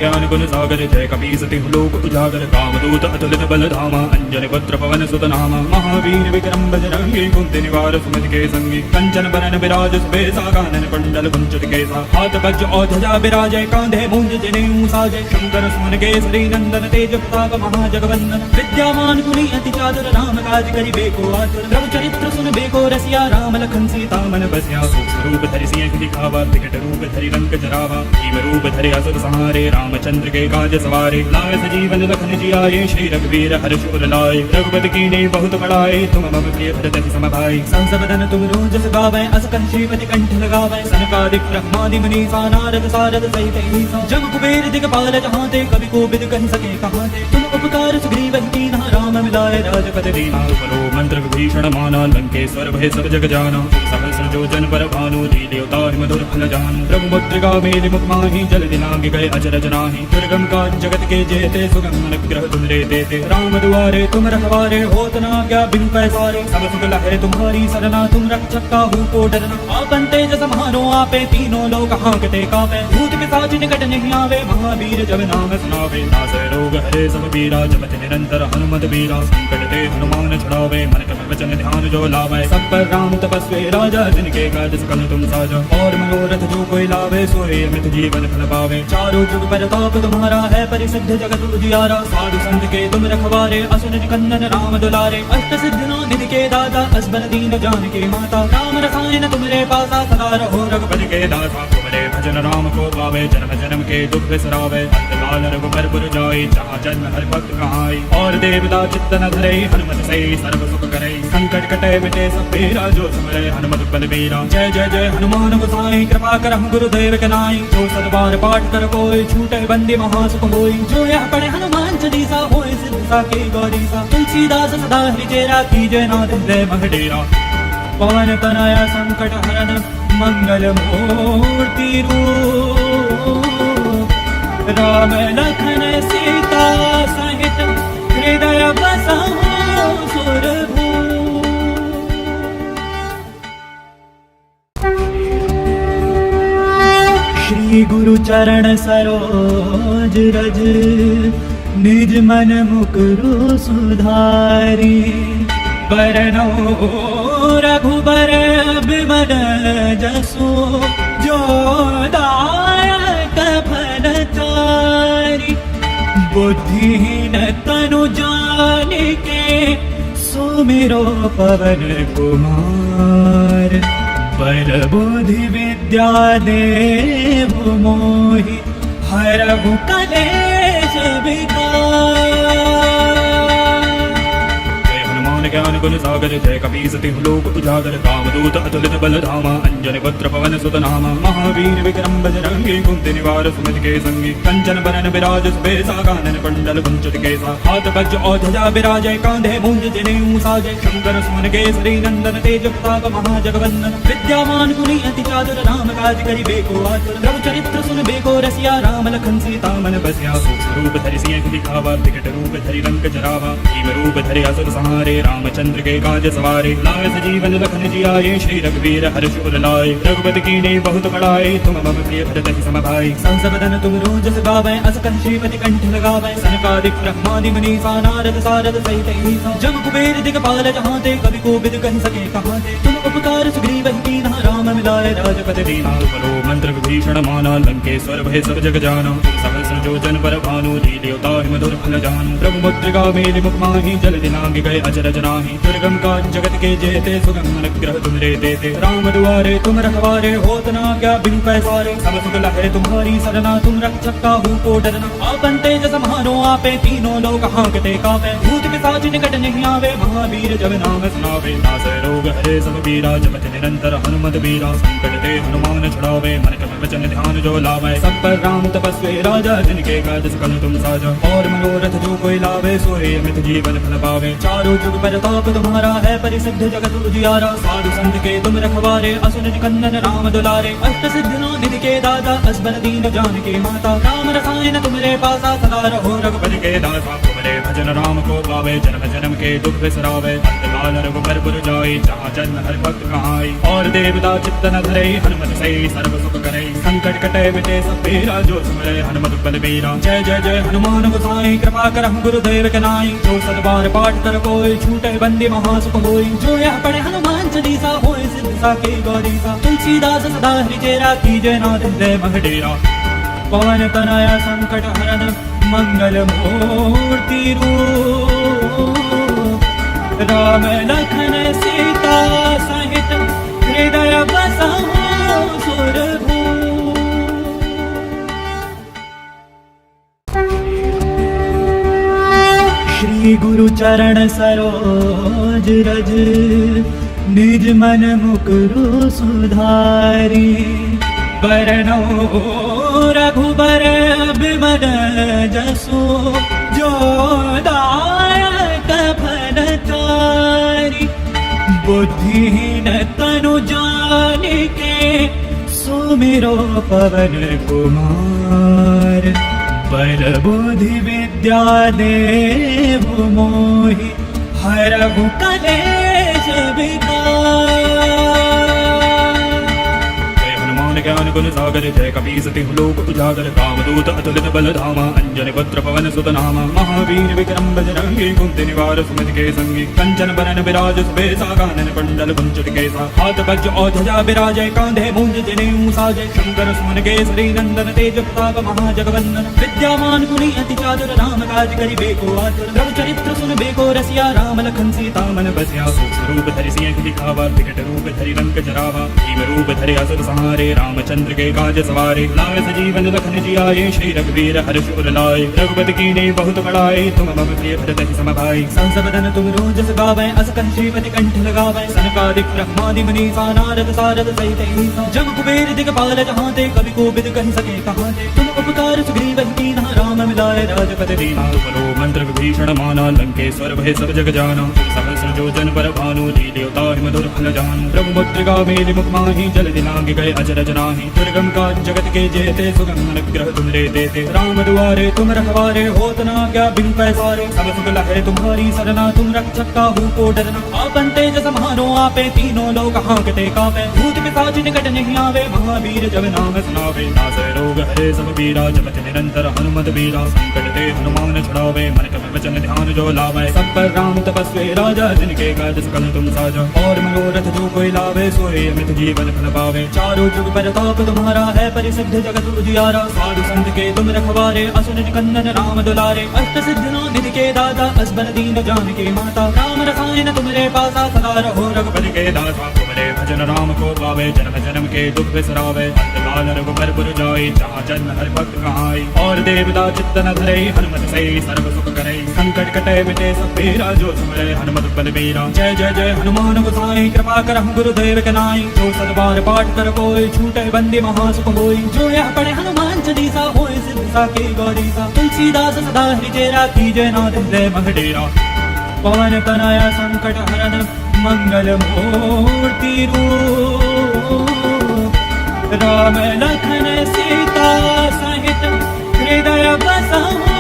ज्ञान गुण सागर जय कपीसति लोक उजागर कामदूत अतुलित बल धामा अंजन पुत्र पवन सुत नामा महावीर विक्रम बजरंगी कुंती निवार सुमति के संगी कंचन बरन विराज सुबेसा कानन कुंडल कुंचित केसा हाथ वज्र और ध्वजा विराजय कांधे मूंज जनेऊ साजय शंकर सुमन केसरी नंदन तेज प्रताप महाजगवंदन विद्यावान गुणी अति चातुर राम काज करि बेको आतुर प्रभु चरित्र सुन बेको रसिया राम लखन सीता मन बसिया सूक्ष्म रूप धरि सिंह दिखावा विकट रूप धरि लंक जरावा भीम रूप धरि असुर संहारे रामचंद्र के काज सवारे लाए सजीवन लखन जियाए श्री रघुवीर हर्ष उर लाए रघुपति कीन्ही बहुत बड़ाई तुम मम प्रिय भरत सम भाई संसबदन तुम रोजस गावै अस कहि श्रीपति कंठ लगावै सनकादिक ब्रह्मादि मुनीसा नारद सारद सहित ईसा जम कुबेर दिगपाल जहाँ ते कवि कोविद कहि सके कहाँ ते तुम उपकार सुग्रीव कीन्हा राम मिलाए राजपद दीना तुमरो मंत्र विभीषण माना लंकेश्वर भय सब जग जाना सहस्र जो जन पर भानु लील्योता मधुर फल जानु प्रभु मुद्रिका मेलि मुख माहि जल दिनांग गए अचरज नाहि दुर्गम का जगत के जेते सुगम अनुग्रह तुम रे देते राम दुआरे तुम रखवारे होत न क्या बिनु पैसारे सब सुख लहे तुम्हारी सरना तुम रक्षक काहू को डरना आपन तेज सम्हारो आपे तीनों लोक हांकते कापे भूत पिशाच निकट नहीं आवे महावीर जब नाम सुनावे नासै रोग हरे सब पीरा जपत निरंतर हनुमत बीरा संकट ते हनुमान छुड़ावे मन क्रम वचन ध्यान जो लावे सब पर राम तपस्वी राजा जिनके काज सकल तुम साजा और मनोरथ जो कोई लावे सोए अमित जीवन फल पावे चारों जुग परताप तुम्हारा है परिसिद्ध जगत उजियारा साधु संत के तुम रखवारे असुर निकंदन राम दुलारे अष्ट सिद्धियों निधि के दाता असबर दीन जानकी माता राम रसायन तुमरे पासा सदा रहो रघुपति के दासा तुमरे भजन राम को पावे जन्म जन्म के दुख बिसरावे अंतकाल रघुबर पुर जाई जहाँ जन्म हरि भक्त कहाई और देवता चित्त न धरे हनुमत से सर्व सुख करे संकट कटे मिटे सब पीरा जो सुमरे हनुमत बलबीरा जय जय जय हनुमान गोसाई कृपा करहु गुरुदेव के नाई जो सतबार पाठ कर कोई छूटे बंदी महासुख होई जो यह पढ़े हनुमान चालीसा होए सिद्ध साकी गौरीसा तुलसीदास सदा हरिचेरा कीजय नाथ हृदय मह डेरा पवन तनया संकट हरन मंगल मूर्ति रूप राम लखन सीता सहित हृदय बसहु सुरभूप। श्री गुरु चरण सरोज रज निज मन मुकुरु सुधारी बरनौ रघुबर बिमल जसु जो दायक फलचारी बुद्धिहीन तनु जानिके सुमिरो पवन कुमार बल बुद्धि विद्या देहु मोहि हरहु कलेश विकार। ज्ञान गुण सागर जय कपीसति लोक उजागर कामदूत अतुलित बल धामा अंजन पुत्र पवन सुत नामा महावीर विक्रम बजरंगी कुंती निवार सुमति के संगी कंचन बरन विराज सुबेसा कानन कुंडल कुंचित केसा हाथ वज्र और ध्वजा विराजय कांधे मूंज जनेऊ साजय शंकर सुमन केसरी नंदन तेज प्रताप महाजगवंदन विद्यावान गुणी अति चातुर राम काज करिबे को आतुर प्रभु चरित्र सुनबे को रसिया राम लखन सीता मन बसिया सूक्ष्म रूप धरि सिंह दिखावा विकट रूप धरि लंक जरावा भीम रूप धरि असुर संहारे रामचंद्र के काज सवारे लाए सजीवन लखन जियाए श्री रघुवीर हर्ष उर लाए रघुपति कीन्ही बहुत बड़ाई तुम मम प्रिय भरत सम भाई संसबदन तुम रोजस गावै अस कहि श्रीपति कंठ लगावै सनकादिक ब्रह्मादि मुनीसा नारद सारद सहित ईसा जम कुबेर दिगपाल जहाँ ते कवि कोविद कहि सके कहाँ ते तुम उपकार सुग्रीव कीन्हा राम मिलाए राजपति दीना बलो मंत्र विभीषण माना लंकेश्वर भय सब जग जाना सहस्र जो जन पर भानु लील्योता मधुर फल जानु प्रभु मुद्रिका मेलि मुख माहि जल दिनांग गए अचरज नाही दुर्गम काज जगत के जेते सुगम अनुग्रह तुमरे देते राम दुआरे तुम रखवारे होत न क्या बिनु पैसारे सब सुख लहे तुम्हारी सरना तुम रक्षक काहू को डरना आपन तेज समारो आपे तीनों लोग हाँकते कापे भूत पिशाच निकट नहीं आवे महावीर जब नाम सुनावे नासै रोग हरे सब पीरा जपत निरंतर हनुमत बीरा संकट ते हनुमान छुड़ावे मन क्रम वचन ध्यान जो लावे सब पर राम तपस्वी राजा जिनके काज सकल तुम साजा और मनोरथ जो कोई लावे सोए अमित जीवन फल पावे चारों जुग प्रताप तुम्हारा है परिसिद्ध जगत उजियारा साधु संत के तुम रखवारे असुर निकंदन राम दुलारे अष्ट सिद्धियों निधि के दाता असबर दीन जानकी माता राम रसायन तुमरे पासा सदा रहो रघुपति के दासा तुमरे भजन राम को पावे जन्म जन्म के दुख बिसरावे अंतकाल रघुबर पुर जाई जहाँ जन्म हरि भक्त कहाई और देवता चित्त न धरे हनुमत से सर्व सुख करे संकट कटे मिटे सब पीरा जो सुमरे हनुमत बलबीरा जय जय जय हनुमान गोसाई कृपा करहु गुरुदेव के नाई जो सतबार पाठ कर कोई छूटे बंदी महासुख होई जो यह पढ़े हनुमान चालीसा होए सिद्ध साकी गौरीसा तुलसीदास सदा हरिचेरा कीजय नाथ हृदय मह डेरा पवन तनया संकट हरन मंगल मूर्ति रूप राम लखन सीता सहित हृदय बसहु सुरभूप। श्री गुरु चरण सरोज रज निज मन मुकुरु सुधारी बरनौ रघुबर बिमल जसु जो दायक फलचारी बुद्धिहीन तनु जानिके सुमिरो पवन कुमार बल बुद्धि विद्या देहु मोहि हरहु कलेश विकार। ज्ञान गुण सागर जय कपीसति लोक उजागर कामदूत अतुलित बल धामा अंजन पुत्र पवन सुत नामा महावीर विक्रम बजरंगी कुंती निवार सुमति के संगी कंचन बरन विराज सुबेसा कानन कुंडल कुंचित केसा हाथ वज्र और ध्वजा विराजय कांधे मूंज जनेऊ साजय शंकर सुमन केसरी नंदन तेज प्रताप महाजगवंदन विद्यावान गुणी अति चातुर राम काज करिबे को आतुर प्रभु चरित्र सुनबे को रसिया राम लखन सीता मन बसिया सूक्ष्म रूप धरि सिंह दिखावा विकट रूप धरि लंक जरावा भीम रूप धरि असुर संहारे रामचंद्र के काज सवारे लाए सजीवन लखन जियाए श्री रघुवीर हर्ष उर लाए रघुपति कीन्ही बहुत बड़ाई तुम मम प्रिय भरत सम भाई संस बदन तुम रोज गावे अस कंठीपति कंठ लगावे सनकादिक ब्रह्मादि मुनीसा नारद सारद सहित ईसा जम कुबेर दिगपाल जहाँ ते कवि को बिद कहि सके कहाँ ते तुम उपकार सुग्रीव कीन्हा राम मिलाए राजपद दीना बरो मंत्र विभीषण माना लंकेश्वर भय सब जग जाना सहस्र जो जन पर भानु लील्योता मधुर फल जानु प्रभु मुद्रिका मेलि मुख माहि जल दिलांग गए अचरज नाही दुर्गम काज जगत के जेते सुगम अनुग्रह तुम रे देते राम दुआरे तुम रखवारे होत न क्या बिन पैसारे सब सुख लहरे तुम्हारी सरना तुम रक्षक काहू को डरना आपन तेज समारो आपे तीनों लोग हांकते कापे भूत पिशाच निकट नहीं आवे महावीर जब नाम सुनावे नासै रोग हरे सब पीरा जपत निरंतर हनुमत बीरा संकट ते हनुमान छुड़ावे मन क्रम वचन ध्यान जो लावे सब पर राम तपस्वी राजा जिनके काज सकल तुम साजा और मनोरथ जो कोई लावे सोए अमित जीवन फल पावे चारों जुग परताप तुम्हारा है परिसिद्ध जगत उजियारा साधु संत के तुम रखवारे असुर निकंदन राम दुलारे अष्ट सिद्धियों निधि के दाता असबर दीन जानकी माता राम रसायन तुमरे पासा सदा रहो रघुपति के दासा तुमरे भजन राम को पावे जन्म जन्म के दुख बिसरावे अंतकाल रघुबर पुर जाई जहाँ जन्म हर भक्त कहाई और देवता चित्त न धरे हनुमत से सर्व सुख करे संकट कटे मिटे सब पीरा जो सुमरे हनुमत बलबीरा जय जय जय हनुमान गोसाई कृपा करहु गुरुदेव के नाई जो सदबार पाठ कर कोई छूटे बंदी महासुख होई जो यह पढ़े हनुमान चालीसा होए सिद्ध साकी गौरीसा तुलसीदास सदा हरिचेरा कीजय नाथ हृदय मह डेरा पवन तनया संकट हरन मंगल मूर्ति रूप राम लखन सीता सहित हृदय बसहु